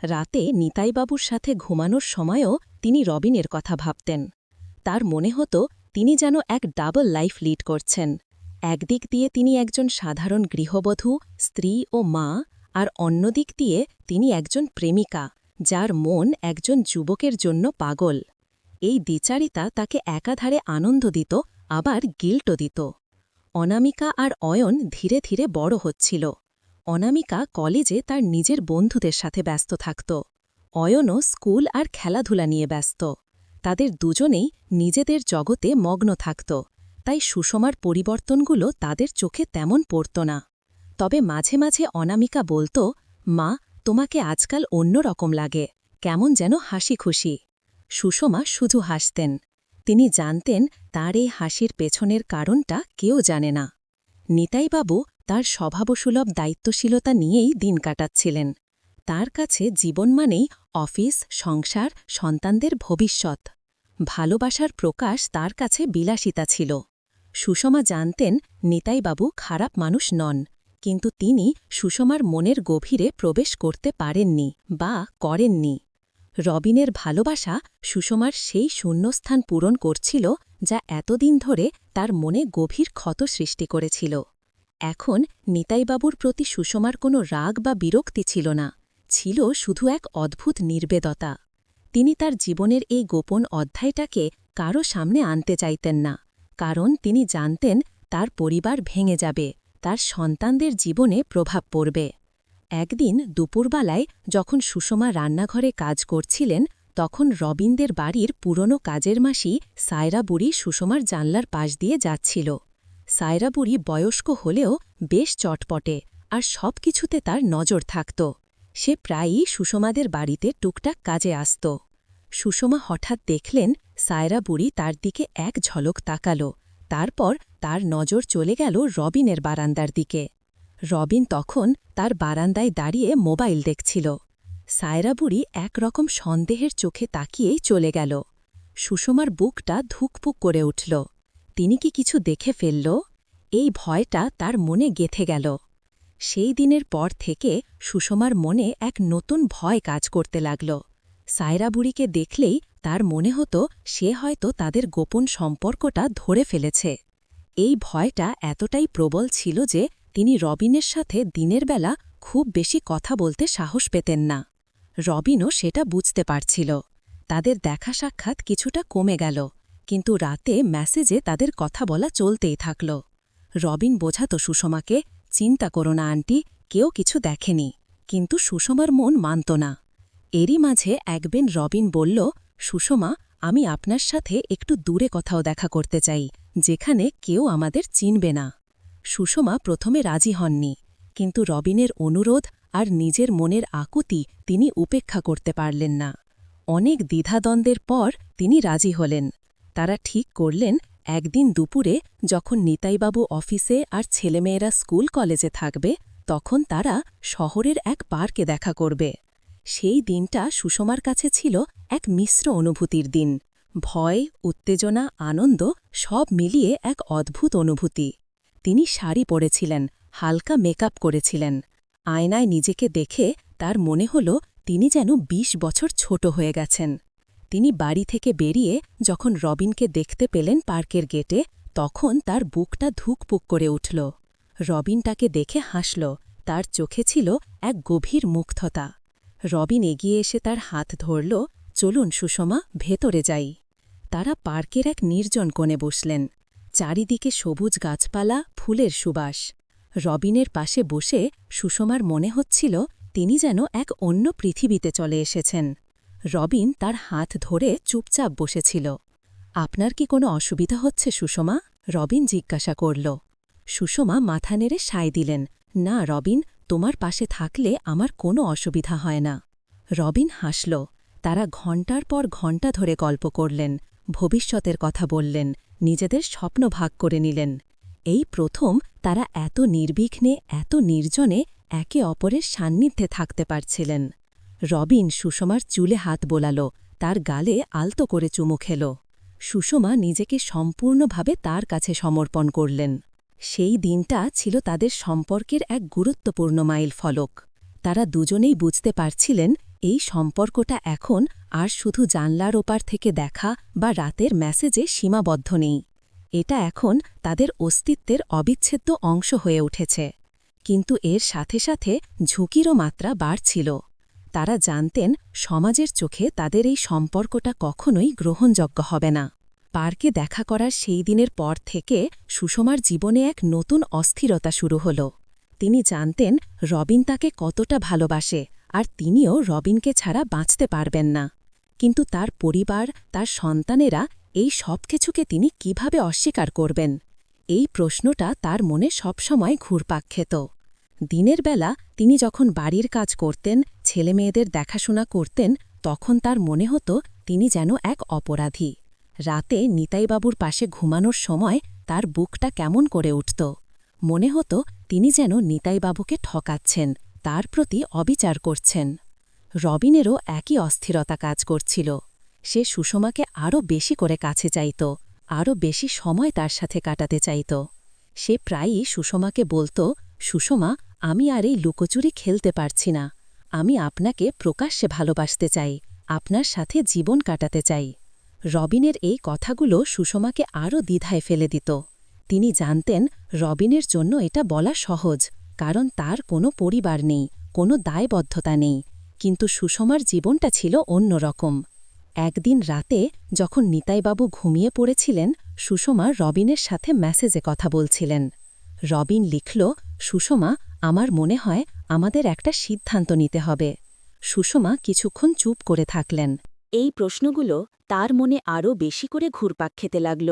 Speaker 1: রাতে নিতাইবাবুর সাথে ঘুমানোর সময়ও তিনি রবিনের কথা ভাবতেন। তার মনে হতো তিনি যেন এক ডাবল লাইফ লিড করছেন। একদিক দিয়ে তিনি একজন সাধারণ গৃহবধূ, স্ত্রী ও মা, আর অন্যদিক দিয়ে তিনি একজন প্রেমিকা, যার মন একজন যুবকের জন্য পাগল। এই দ্বিচারিতা তাকে একাধারে আনন্দ দিত, আবার গিল্টও দিত। অনামিকা আর অয়ন ধীরে ধীরে বড় হচ্ছিল। অনামিকা কলেজে তার নিজের বন্ধুদের সাথে ব্যস্ত থাকত। অয়নও স্কুল আর খেলাধুলা নিয়ে ব্যস্ত। তাদের দুজনেই নিজেদের জগতে মগ্ন থাকত, তাই সুষমার পরিবর্তনগুলো তাদের চোখে তেমন পড়ত না। তবে মাঝে মাঝে অনামিকা বলত, মা, তোমাকে আজকাল অন্য রকম লাগে, কেমন যেন হাসি খুশি। সুষমা শুধু হাসতেন। তিনি জানতেন তার এই হাসির পেছনের কারণটা কেউ জানে না। নিতাইবাবু তার স্বভাবসুলভ দায়িত্বশীলতা নিয়েই দিন কাটাচ্ছিলেন। তার কাছে জীবন মানেই অফিস, সংসার, সন্তানদের ভবিষ্যৎ। ভালোবাসার প্রকাশ তার কাছে বিলাসিতা ছিল। সুষমা জানতেন নিতাইবাবু খারাপ মানুষ নন, কিন্তু তিনি সুষমার মনের গভীরে প্রবেশ করতে পারেননি বা করেননি। রবিনের ভালোবাসা সুষমার সেই শূন্যস্থান পূরণ করছিল, যা এতদিন ধরে তার মনে গভীর ক্ষত সৃষ্টি করেছিল। এখন নিতাইবাবুর প্রতি সুষমার কোনো রাগ বা বিরক্তি ছিল না, ছিল শুধু এক অদ্ভুত নির্বেদতা। তিনি তার জীবনের এই গোপন অধ্যায়টাকে কারও সামনে আনতে চাইতেন না, কারণ তিনি জানতেন তার পরিবার ভেঙে যাবে, তার সন্তানদের জীবনে প্রভাব পড়বে। একদিন দুপুরবেলায় যখন সুষমা রান্নাঘরে কাজ করছিলেন, তখন রবিনদের বাড়ির পুরনো কাজের মাসি সায়রা বুড়ি সুষমার জানলার পাশ দিয়ে যাচ্ছিল। সায়রা বুড়ি বয়স্ক হলেও বেশ চটপটে, আর সব কিছুতে তার নজর থাকত। সে প্রায়ই সুষমাদের বাড়িতে টুকটাক কাজে আসত। সুষমা হঠাৎ দেখলেন সায়রা বুড়ি তার দিকে এক ঝলক তাকাল, তারপর তার নজর চলে গেল রবিনের বারান্দার দিকে। রবিন তখন তার বারান্দায় দাঁড়িয়ে মোবাইল দেখছিল। সায়রা বুড়ি একরকম সন্দেহের চোখে তাকিয়েই চলে গেল। সুষমার বুকটা ধুকপুক করে উঠল। তিনি কি কিছু দেখে ফেলল? এই ভয়টা তার মনে গেঁথে গেল। সেই দিনের পর থেকে সুষমার মনে এক নতুন ভয় কাজ করতে লাগল। সায়রা বুড়িকে দেখলেই তার মনে হতো সে হয়তো তাদের গোপন সম্পর্কটা ধরে ফেলেছে। এই ভয়টা এতটাই প্রবল ছিল যে তিনি রবিনের সাথে দিনের বেলা খুব বেশি কথা বলতে সাহস পেতেন না। রবিনও সেটা বুঝতে পারছিল। তাদের দেখা সাক্ষাৎ কিছুটা কমে গেল, কিন্তু রাতে মেসেজে তাদের কথা বলা চলতেই থাকল। রবিন বোঝাত সুষমাকে, চিন্তা করো না আন্টি, কেউ কিছু দেখেনি, কিন্তু সুষমার মন মানত না। এরই মাঝে একদিন রবিন বলল, সুষমা, আমি আপনার সাথে একটু দূরে কোথাও দেখা করতে চাই, যেখানে কেউ আমাদের চিনবে না। সুষমা প্রথমে রাজি হননি, কিন্তু রবিনের অনুরোধ আর নিজের মনের আকুতি তিনি উপেক্ষা করতে পারলেন না। অনেক দ্বিধাদ্বন্দ্বের পর তিনি রাজি হলেন। তারা ঠিক করলেন একদিন দুপুরে যখন নিতাইবাবু অফিসে আর ছেলেমেয়েরা স্কুল কলেজে থাকবে তখন তারা শহরের এক পার্কে দেখা করবে। সেই দিনটা সুষমার কাছে ছিল এক মিশ্র অনুভূতির দিন। ভয়, উত্তেজনা, আনন্দ সব মিলিয়ে এক অদ্ভুত অনুভূতি। তিনি শাড়ি পরেছিলেন, হালকা মেকআপ করেছিলেন। আয়নায় নিজেকে দেখে তার মনে হল তিনি যেন ২০ বছর ছোট হয়ে গেছেন। তিনি বাড়ি থেকে বেরিয়ে যখন রবিনকে দেখতে পেলেন পার্কের গেটে, তখন তার বুকটা ধুকপুক করে উঠল। রবিন তাকে দেখে হাসল, তার চোখে ছিল এক গভীর মুগ্ধতা। রবিন এগিয়ে এসে তার হাত ধরল, চলুন সুষমা, ভেতরে যাই। তারা পার্কের এক নির্জন কোণে বসলেন। চারিদিকে সবুজ গাছপালা, ফুলের সুবাস। রবিনের পাশে বসে সুষমার মনে হচ্ছিল তিনি যেন এক অন্য পৃথিবীতে চলে এসেছেন। রবিন তার হাত ধরে চুপচাপ বসেছিল। আপনার কি কোনো অসুবিধা হচ্ছে সুষমা? রবিন জিজ্ঞাসা করল। সুষমা মাথা নেড়ে সায় দিলেন, না রবিন, তোমার পাশে থাকলে আমার কোনো অসুবিধা হয় না। রবিন হাসল। তারা ঘণ্টার পর ঘণ্টা ধরে গল্প করলেন, ভবিষ্যতের কথা বললেন, নিজেদের স্বপ্ন ভাগ করে নিলেন। এই প্রথম তারা এত নির্বিঘ্নে, এত নির্জনে একে অপরের সান্নিধ্যে থাকতে পারছিলেন। রবিন সুষমার চুলে হাত বোলাল, তার গালে আলতো করে চুমু খেল। সুষমা নিজেকে সম্পূর্ণভাবে তার কাছে সমর্পণ করলেন। সেই দিনটা ছিল তাদের সম্পর্কের এক গুরুত্বপূর্ণ মাইল ফলক। তারা দুজনেই বুঝতে পারছিলেন এই সম্পর্কটা এখন আর শুধু জানলার ওপার থেকে দেখা বা রাতের মেসেজে সীমাবদ্ধ নেই। এটা এখন তাদের অস্তিত্বের অবিচ্ছেদ্য অংশ হয়ে উঠেছে। কিন্তু এর সাথে সাথে ঝুঁকিরও মাত্রা বাড়ছিল। তারা জানতেন সমাজের চোখে তাদের এই সম্পর্কটা কখনোই গ্রহণযোগ্য হবে না। পার্কে দেখা করার সেই দিনের পর থেকে সুষমার জীবনে এক নতুন অস্থিরতা শুরু হল। তিনি জানতেন রবিন তাকে কতটা ভালোবাসে, আর তিনিও রবিনকে ছাড়া বাঁচতে পারবেন না। কিন্তু তার পরিবার, তার সন্তানেরা, এই সব কিছুকে তিনি কিভাবে অস্বীকার করবেন? এই প্রশ্নটা তার মনে সবসময় ঘুরপাক খেত। দিনের বেলা তিনি যখন বাড়ির কাজ করতেন, ছেলেমেয়েদের দেখাশোনা করতেন, তখন তার মনে হতো তিনি যেন এক অপরাধী। রাতে নিতাইবাবুর পাশে ঘুমানোর সময় তার বুকটা কেমন করে উঠত। মনে হতো তিনি যেন নিতাইবাবুকে ঠকাচ্ছেন, তার প্রতি অবিচার করছেন। রবিনেরও একই অস্থিরতা কাজ করছিল। সে সুষমাকে আরও বেশি করে কাছে চাইত, আরও বেশি সময় তার সাথে কাটাতে চাইত। সে প্রায়ই সুষমাকে বলত, সুষমা, আমি আর এই লুকোচুরি খেলতে পারছি না। আমি আপনাকে প্রকাশ্যে ভালোবাসতে চাই, আপনার সাথে জীবন কাটাতে চাই। রবিনের এই কথাগুলো সুষমাকে আরও দ্বিধায় ফেলে দিত। তিনি জানতেন রবিনের জন্য এটা বলা সহজ, কারণ তার কোনো পরিবার নেই, কোনো দায়বদ্ধতা নেই। কিন্তু সুষমার জীবনটা ছিল অন্যরকম। একদিন রাতে যখন নিতাইবাবু ঘুমিয়ে পড়েছিলেন, সুষমা রবিনের সাথে মেসেজে কথা বলছিলেন। রবিন লিখল, সুষমা, আমার মনে হয় আমাদের একটা সিদ্ধান্ত নিতে হবে। সুষমা কিছুক্ষণ চুপ করে থাকলেন।
Speaker 2: এই প্রশ্নগুলো তার মনে আরও বেশি করে ঘুরপাক খেতে লাগল।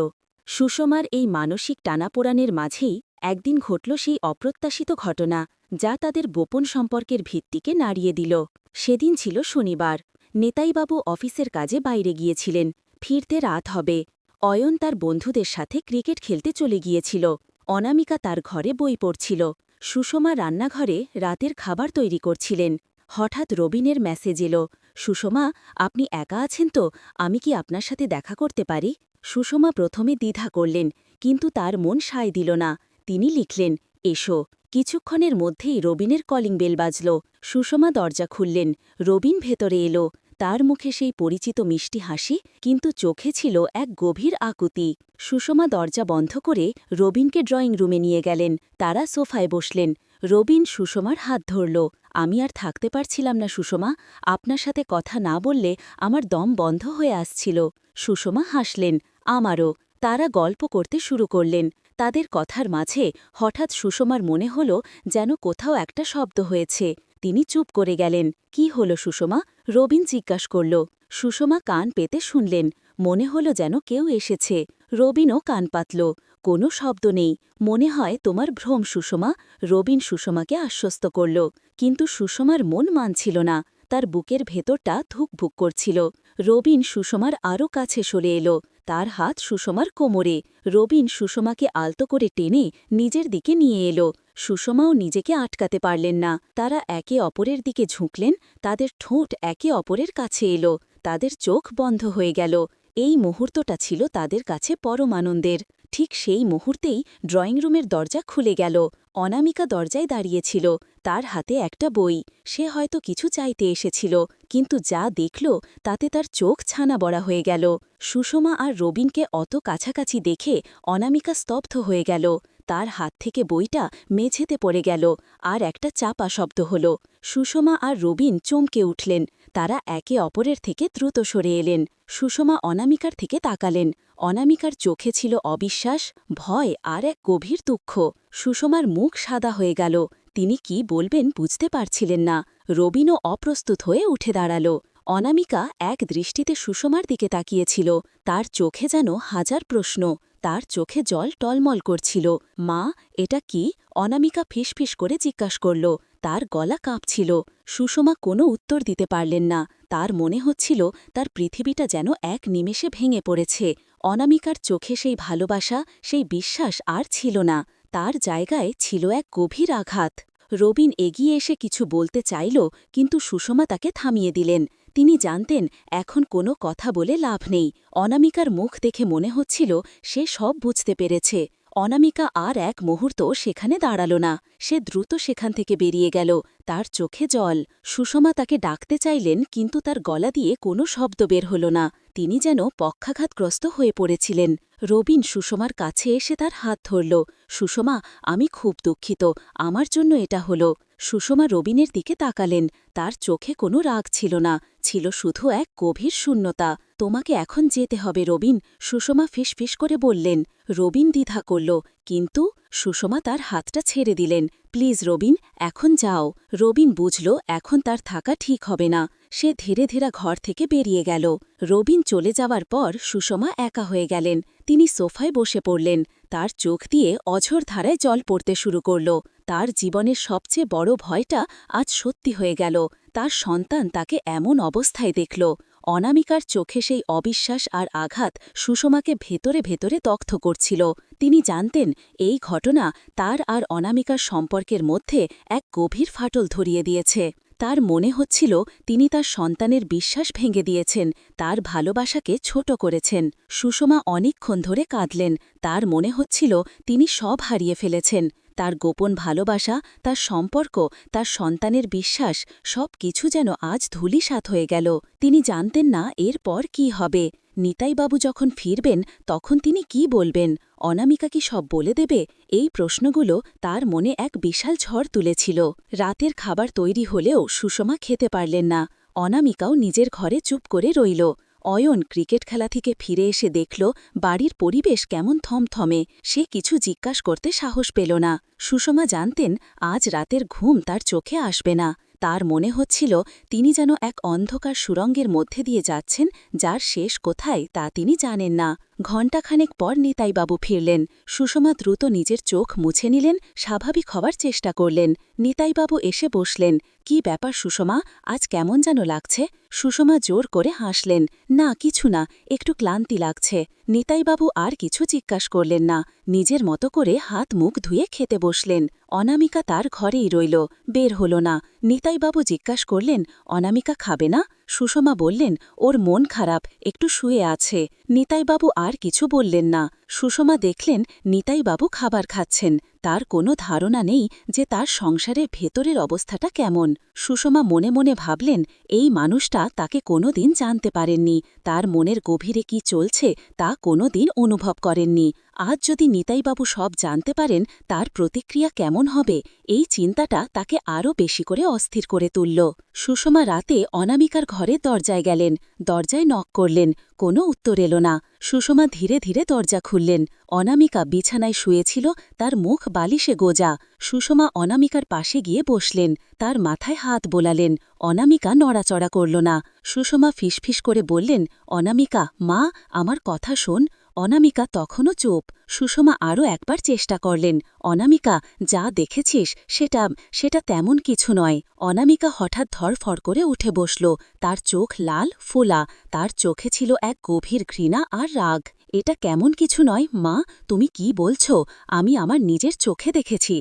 Speaker 2: সুষমার এই মানসিক টানাপোড়ানের মাঝেই একদিন ঘটল সেই অপ্রত্যাশিত ঘটনা, যা তাদের গোপন সম্পর্কের ভিত্তিকে নাড়িয়ে দিল। সেদিন ছিল শনিবার। নেতাইবাবু অফিসের কাজে বাইরে গিয়েছিলেন। ফিরতে রাত হবে। অয়ন তার বন্ধুদের সাথে ক্রিকেট খেলতে চলে গিয়েছিল। অনামিকা তার ঘরে বই পড়ছিল। সুষমা রান্নাঘরে রাতের খাবার তৈরি করছিলেন। হঠাৎ রবিনের মেসেজ এলো, সুষমা, আপনি একা আছেন তো? আমি কি আপনার সাথে দেখা করতে পারি? সুষমা প্রথমে দ্বিধা করলেন, কিন্তু তার মন সায় দিল না। তিনি লিখলেন, এসো। কিছুক্ষণের মধ্যেই রবিনের কলিং বেল বাজল। সুষমা দরজা খুললেন। রবিন ভেতরে এলো। তার মুখে সেই পরিচিত মিষ্টি হাসি, কিন্তু চোখে ছিল এক গভীর আকুতি। সুষমা দরজা বন্ধ করে রবিনকে ড্রয়িং রুমে নিয়ে গেলেন। তারা সোফায় বসলেন। রবিন সুষমার হাত ধরল। আমি আর থাকতে পারছিলাম না সুষমা, আপনার সাথে কথা না বললে আমার দম বন্ধ হয়ে আসছিল। সুষমা হাসলেন, আমারও। তারা গল্প করতে শুরু করলেন। তাদের কথার মাঝে হঠাৎ সুষমার মনে হল যেন কোথাও একটা শব্দ হয়েছে। তিনি চুপ করে গেলেন। কি হল সুষমা? রবিন জিজ্ঞাসা করল।
Speaker 1: সুষমা কান পেতে শুনলেন, মনে হলো যেন কেউ এসেছে। রবিনও কান পাতল, কোনো শব্দ নেই। মনে হয় তোমার ভ্রম সুষমা। রবিন সুষমাকে আশ্বস্ত করল, কিন্তু সুষমার মন মানছিল না। তার বুকের ভেতরটা ধুকভুক করছিল। রবিন সুষমার আরও কাছে সরে এলো, তার হাত সুষমার কোমরে। রবিন সুষমাকে আলতো করে টেনে নিজের দিকে নিয়ে এলো। সুষমাও নিজেকে আটকাতে পারলেন না। তারা একে অপরের দিকে ঝুঁকলেন, তাদের ঠোঁট একে অপরের কাছে এলো, তাদের চোখ বন্ধ হয়ে গেল। এই মুহূর্তটা ছিল তাদের কাছে পরম আনন্দের। ঠিক সেই মুহূর্তেই ড্রয়িং রুমের দরজা খুলে গেল। অনামিকা দরজায় দাঁড়িয়েছিল, তার হাতে একটা বই। সে হয়তো কিছু চাইতে এসেছিল, কিন্তু যা দেখল তাতে তার চোখ ছানা বড়া হয়ে গেল। সুষমা আর রবিনকে অত কাছাকাছি দেখে অনামিকা স্তব্ধ হয়ে গেল। তার হাত থেকে বইটা মেঝেতে পড়ে গেল, আর একটা চাপা শব্দ হল। সুষমা আর রবিন চমকে উঠলেন। তারা একে অপরের থেকে দ্রুত সরে এলেন। সুষমা অনামিকার থেকে তাকালেন। অনামিকার চোখে ছিল অবিশ্বাস, ভয় আর এক গভীর দুঃখ। সুষমার মুখ সাদা হয়ে গেল। তিনি কি বলবেন বুঝতে পারছিলেন না। রবিনও অপ্রস্তুত হয়ে উঠে দাঁড়াল। অনামিকা এক দৃষ্টিতে সুষমার দিকে তাকিয়েছিল। তার চোখে যেন হাজার প্রশ্ন। তার চোখে জল টলমল করছিল। মা, এটা কি? অনামিকা ফিসফিস করে জিজ্ঞাসা করল। তার গলা কাঁপছিল। সুষমা কোনো উত্তর দিতে পারলেন না। তার মনে হচ্ছিল তার পৃথিবীটা যেন এক নিমেষে ভেঙে পড়েছে। অনামিকার চোখে সেই ভালোবাসা, সেই বিশ্বাস আর ছিল না। তার জায়গায় ছিল এক গভীর আঘাত। রবিন এগিয়ে এসে কিছু বলতে চাইল, কিন্তু সুষমা তাকে থামিয়ে দিলেন। তিনি জানতেন এখন কোনো কথা বলে লাভ নেই। অনামিকার মুখ দেখে মনে হচ্ছিল সে সব বুঝতে পেরেছে। অনামিকা আর এক মুহূর্ত সেখানে দাঁড়াল না। সে দ্রুত সেখান থেকে বেরিয়ে গেল, তার চোখে জল। সুষমা তাকে ডাকতে চাইলেন, কিন্তু তার গলা দিয়ে কোনো শব্দ বের হল না। তিনি যেন পক্ষাঘাতগ্রস্ত হয়ে পড়েছিলেন। রবিন সুষমার কাছে এসে তার হাত ধরল। সুষমা, আমি খুব দুঃখিত, আমার জন্য এটা হল। সুষমা রবিনের দিকে তাকালেন। তার চোখে কোনো রাগ ছিল না, ছিল শুধু এক গভীর শূন্যতা। তোমাকে এখন যেতে হবে রবিন, সুষমা ফিসফিস করে বললেন। রবিন দ্বিধা করল, কিন্তু সুষমা তার হাতটা ছেড়ে দিলেন। প্লিজ রবিন, এখন যাও। রবিন বুঝল এখন তার থাকা ঠিক হবে না। সে ধীরে ধীরে ঘর থেকে বেরিয়ে গেল। রবিন চলে যাওয়ার পর সুষমা একা হয়ে গেলেন। তিনি সোফায় বসে পড়লেন। তার চোখ দিয়ে অঝোর ধারায় জল পড়তে শুরু করল। তার জীবনের সবচেয়ে বড় ভয়টা আজ সত্যি হয়ে গেল। তার সন্তান তাকে এমন অবস্থায় দেখল। অনামিকার চোখে সেই অবিশ্বাস আর আঘাত সুষমাকে ভেতরে ভেতরে দগ্ধ করছিল। তিনি জানতেন এই ঘটনা তার আর অনামিকার সম্পর্কের মধ্যে এক গভীর ফাটল ধরিয়ে দিয়েছে। তার মনে হচ্ছিল তিনি তার সন্তানের বিশ্বাস ভেঙে দিয়েছেন, তার ভালোবাসাকে ছোট করেছেন। সুষমা অনেকক্ষণ ধরে কাঁদলেন। তার মনে হচ্ছিল তিনি সব হারিয়ে ফেলেছেন। তার গোপন ভালোবাসা, তার সম্পর্ক, তার সন্তানের বিশ্বাস, সব কিছু যেন আজ ধূলিসাৎ হয়ে গেল। তিনি জানতেন না এরপর কি হবে। নিতাইবাবু যখন ফিরবেন তখন তিনি কি বলবেন? অনামিকা কি সব বলে দেবে? এই প্রশ্নগুলো তার মনে এক বিশাল ঝড় তুলেছিল। রাতের খাবার তৈরি হলেও সুষমা খেতে পারলেন না। অনামিকাও নিজের ঘরে চুপ করে রইল। অয়ন ক্রিকেট খেলা থেকে ফিরে এসে দেখল বাড়ির পরিবেশ কেমন থমথমে। সে কিছু জিজ্ঞাসা করতে সাহস পেল না। সুষমা জানতেন আজ রাতের ঘুম তার চোখে আসবে না। তার মনে হচ্ছিল তিনি যেন এক অন্ধকার সুড়ঙ্গের মধ্যে দিয়ে যাচ্ছেন, যার শেষ কোথায় তা তিনি জানেন না। ঘণ্টাখানেক পর নিতাইবাবু ফিরলেন। সুষমা দ্রুত নিজের চোখ মুছে নিলেন, স্বাভাবিক হওয়ার চেষ্টা করলেন। নিতাইবাবু এসে বসলেন। কি ব্যাপার সুষমা, আজ কেমন যেন লাগছে? সুষমা জোর করে হাসলেন। না, কিছু না, একটু ক্লান্তি লাগছে। নিতাইবাবু আর কিছু জিজ্ঞাসা করলেন না। নিজের মতো করে হাত মুখ ধুয়ে খেতে বসলেন। অনামিকা তার ঘরেই রইল, বের হল না। নিতাইবাবু জিজ্ঞাসা করলেন, অনামিকা খাবে না? সুষমা বললেন, ওর মন খারাপ, একটু শুয়ে আছে। নিতাইবাবু আর কিছু বললেন না। সুষমা দেখলেন নিতাইবাবু খাবার খাচ্ছেন। তার কোনো ধারণা নেই যে তার সংসারের ভেতরের অবস্থাটা কেমন। সুষমা মনে মনে ভাবলেন এই মানুষটা তাকে কোনোদিন জানতে পারেননি, তার মনের গভীরে কি চলছে তা কোনোদিন অনুভব করেননি। আজ যদি নিতাইবাবু সব জানতে পারেন তার প্রতিক্রিয়া কেমন হবে, এই চিন্তাটা তাকে আরও বেশি করে অস্থির করে তুলল। সুষমা রাতে অনামিকার ঘরে দরজায় গেলেন। দরজায় নক করলেন, কোনো উত্তর এলো না। সুষমা ধীরে ধীরে দরজা খুললেন। অনামিকা বিছানায় শুয়েছিল, তার মুখ বালিশে গোজা। সুষমা অনামিকার পাশে গিয়ে বসলেন, তার মাথায় হাত বোলালেন। অনামিকা নড়াচড়া করল না। সুষমা ফিসফিস করে বললেন, অনামিকা, মা, আমার কথা শোন। অনামিকা তখনও চুপ। সুষমা আরও একবার চেষ্টা করলেন, অনামিকা, যা দেখেছিস সেটা তেমন কিছু নয়। অনামিকা হঠাৎ ধরফর করে উঠে বসল, তার চোখ লাল, ফোলা, তার চোখে ছিল এক গভীর ঘৃণা আর রাগ। এটা কেমন কিছু নয়, মা, তুমি কি বলছ? আমি আমার নিজের চোখে দেখেছি।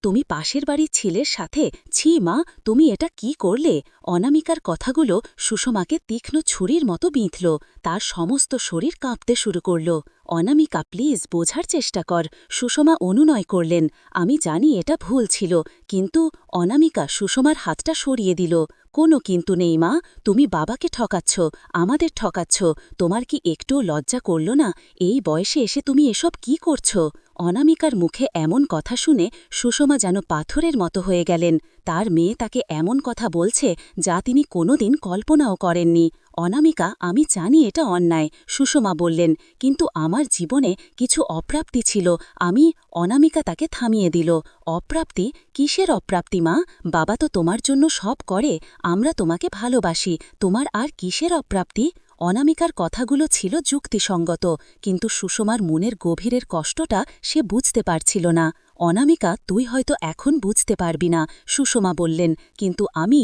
Speaker 1: তুমি পাশের বাড়ির ছেলের সাথে। ছি মা, তুমি এটা কি করলে? অনামিকার কথাগুলো সুষমাকে তীক্ষ্ণ ছুরির মতো বিঁধল। তার সমস্ত শরীর কাঁপতে শুরু করল। অনামিকা, প্লিজ বোঝার চেষ্টা কর। সুষমা অনুনয় করলেন, আমি জানি এটা ভুল ছিল, কিন্তু অনামিকা সুষমার হাতটা সরিয়ে দিল। কোনো কিন্তু নেই মা, তুমি বাবাকে ঠকাচ্ছ, আমাদের ঠকাচ্ছ। তোমার কি একটুও লজ্জা করল না? এই বয়সে এসে তুমি এসব কি করছ? অনামিকার মুখে এমন কথা শুনে সুষমা যেন পাথরের মতো হয়ে গেলেন। তার মেয়ে তাকে এমন কথা বলছে যা তিনি কোনোদিন কল্পনাও করেননি। অনামিকা, আমি জানি এটা অন্যায়, সুষমা বললেন, কিন্তু আমার জীবনে কিছু অপ্রাপ্তি ছিল। অনামিকা তাকে থামিয়ে দিল। অপ্রাপ্তি? কিসের অপ্রাপ্তি মা? বাবা তো তোমার জন্য সব করে, আমরা তোমাকে ভালোবাসি, তোমার আর কিসের অপ্রাপ্তি? অনামিকার কথাগুলো ছিল যুক্তিসঙ্গত, কিন্তু সুষমার মনের গভীরের কষ্টটা সে বুঝতে পারছিল না। অনামিকা, তুই হয়তো এখন বুঝতে পারবি না, সুষমা বললেন, কিন্তু আমি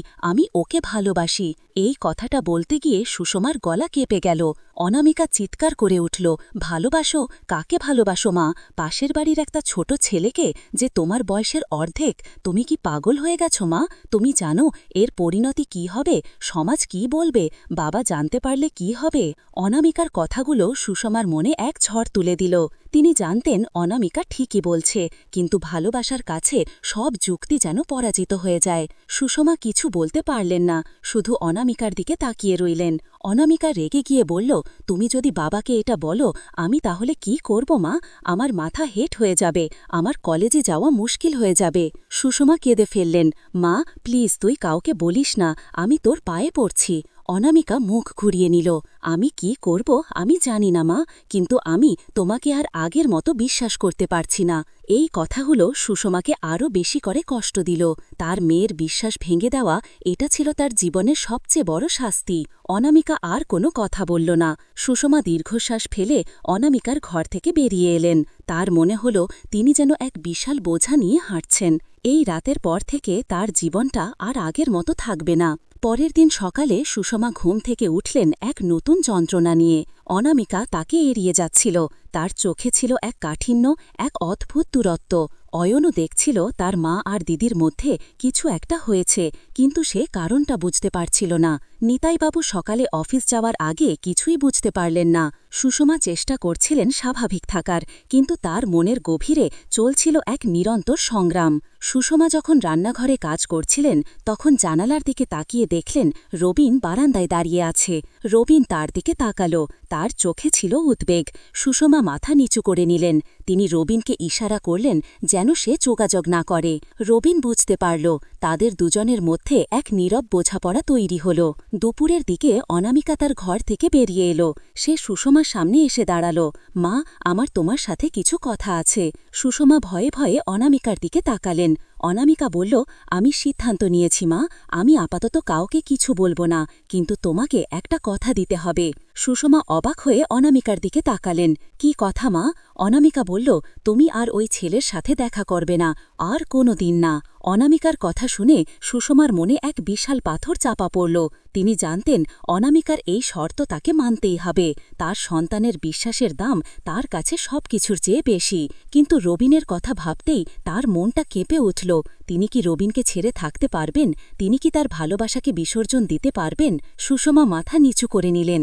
Speaker 1: ওকে ভালোবাসি। এই কথাটা বলতে গিয়ে সুষমার গলা কেঁপে গেল। অনামিকা চিৎকার করে উঠল, ভালোবাসো? কাকে ভালোবাসো মা? পাশের বাড়ির একটা ছোট ছেলেকে, যে তোমার বয়সের অর্ধেক? তুমি কি পাগল হয়ে গেছ মা? তুমি জানো এর পরিণতি কি হবে? সমাজ কি বলবে? বাবা জানতে পারলে কি হবে? অনামিকার কথাগুলো সুষমার মনে এক ঝড় তুলে দিল। তিনি জানতেন অনামিকা ঠিকই বলছে, কিন্তু ভালোবাসার কাছে সব যুক্তি যেন পরাজিত হয়ে যায়। সুষমা কিছু বলতে পারলেন না, শুধু অনামিকার দিকে তাকিয়ে রইলেন। অনামিকা রেগে গিয়ে বলল, তুমি যদি বাবাকে এটা বলো, আমি তাহলে কি করব মা? আমার মাথা হেট হয়ে যাবে, আমার কলেজে যাওয়া মুশকিল হয়ে যাবে। সুষমা কেঁদে ফেললেন, মা, প্লিজ তুই কাউকে বলিস না, আমি তোর পায়ে পড়ছি। অনামিকা মুখ ঘুরিয়ে নিল, আমি কি করব আমি জানি না মা, কিন্তু আমি তোমাকে আর আগের মতো বিশ্বাস করতে পারছি না। এই কথাগুলো সুষমাকে আরও বেশি করে কষ্ট দিল। তার মেয়ের বিশ্বাস ভেঙে দেওয়া, এটা ছিল তার জীবনের সবচেয়ে বড় শাস্তি। অনামিকা আর কোনো কথা বলল না। সুষমা দীর্ঘশ্বাস ফেলে অনামিকার ঘর থেকে বেরিয়ে এলেন। তার মনে হল তিনি যেন এক বিশাল বোঝা নিয়ে হাঁটছেন। এই রাতের পর থেকে তার জীবনটা আর আগের মতো থাকবে না। পরের দিন সকালে সুষমা ঘুম থেকে উঠলেন এক নতুন যন্ত্রণা নিয়ে। অনামিকা তাকে এড়িয়ে যাচ্ছিল, তার চোখে ছিল এক কাঠিন্য, এক অদ্ভুত দূরত্ব। অয়নও দেখছিল তার মা আর দিদির মধ্যে কিছু একটা হয়েছে, কিন্তু সে কারণটা বুঝতে পারছিল না। নিতাইবাবু সকালে অফিস যাওয়ার আগে কিছুই বুঝতে পারলেন না। সুষমা চেষ্টা করছিলেন স্বাভাবিক থাকার, কিন্তু তার মনের গভীরে চলছিল এক নিরন্তর সংগ্রাম। সুষমা যখন রান্নাঘরে কাজ করছিলেন, তখন জানালার দিকে তাকিয়ে দেখলেন রবিন বারান্দায় দাঁড়িয়ে আছে। রবিন তার দিকে তাকালো, তার চোখে ছিল উদ্বেগ। সুষমা মাথা নিচু করে নিলেন। তিনি রবিনকে ইশারা করলেন যেন সে যোগাযোগ না করে। রবিন বুঝতে পারল, তাদের দুজনের মধ্যে এক নীরব বোঝাপড়া তৈরি হল। দুপুরের দিকে অনামিকা তার ঘর থেকে বেরিয়ে এলো। সে সুষমার সামনে এসে দাঁড়াল, মা, আমার তোমার সাথে কিছু কথা আছে। সুষমা ভয়ে ভয়ে অনামিকার দিকে তাকালেন। অনামিকা বলল, আমি সিদ্ধান্ত নিয়েছি মা, আমি আপাতত কাউকে কিছু বলবো না, কিন্তু তোমাকে একটা কথা দিতে হবে। সুষমা অবাক হয়ে অনামিকার দিকে তাকালেন। কি কথা মা? অনামিকা বলল, তুমি আর ওই ছেলের সাথে দেখা করবে না, আর কোনো দিন না। অনামিকার কথা শুনে সুষমার মনে এক বিশাল পাথর চাপা পড়ল। তিনি জানতেন অনামিকার এই শর্ত তাকে মানতেই হবে। তার সন্তানের বিশ্বাসের দাম তার কাছে সবকিছুর চেয়ে বেশি। কিন্তু রবিনের কথা ভাবতেই তার মনটা কেঁপে উঠল। তিনি কি রবিনকে ছেড়ে থাকতে পারবেন? তিনি কি তার ভালোবাসাকে বিসর্জন দিতে পারবেন? সুষমা মাথা নিচু করে নিলেন।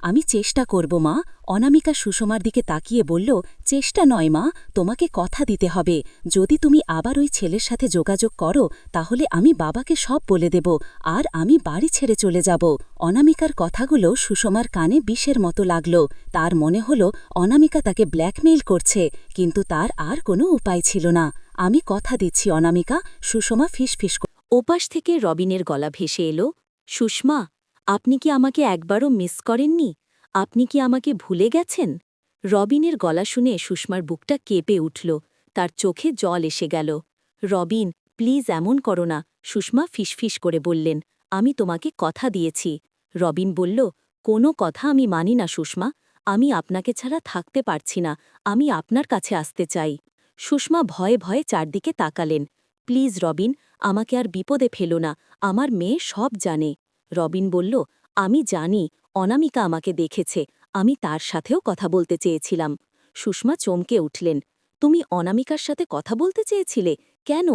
Speaker 1: আমি চেষ্টা করব মা। অনামিকা সুষমার দিকে তাকিয়ে বলল, চেষ্টা নয় মা, তোমাকে কথা দিতে হবে। যদি তুমি আবার ওই ছেলের সাথে যোগাযোগ করো, তাহলে আমি বাবাকে সব বলে দেব, আর আমি বাড়ি ছেড়ে চলে যাব। অনামিকার কথাগুলো সুষমার কানে বিষের মতো লাগল। তার মনে হল অনামিকা তাকে ব্ল্যাকমেইল করছে, কিন্তু তার আর কোনো উপায় ছিল না। আমি কথা দিচ্ছি অনামিকা, সুষমা ফিসফিস করে।
Speaker 2: ওপাশ থেকে রবিনের গলা ভেসে এলো, সুষমা, আপনি কি আমাকে একবারও মিস করেননি? আপনি কি আমাকে ভুলে গেছেন? রবিনের গলা শুনে সুষমার বুকটা কেঁপে উঠল, তার চোখে জল এসে গেল। রবিন, প্লিজ এমন করো না, সুষমা ফিসফিস করে বললেন। আমি তোমাকে কথা দিয়েছি। রবিন বলল, কোনো কথা আমি মানি না সুষমা, আমি আপনাকে ছাড়া থাকতে পারছি না, আমি আপনার কাছে আসতে চাই। সুষমা ভয়ে ভয়ে চারদিকে তাকালেন। প্লিজ রবিন, আমাকে আর বিপদে ফেলো না, আমার মেয়ে সব জানে। রবিন বলল, আমি জানি, অনামিকা আমাকে দেখেছে, আমি তার সাথেও কথা বলতে চেয়েছিলাম। সুষমা চমকে উঠলেন। তুমি অনামিকার সাথে কথা বলতে চেয়েছিলে? কেন?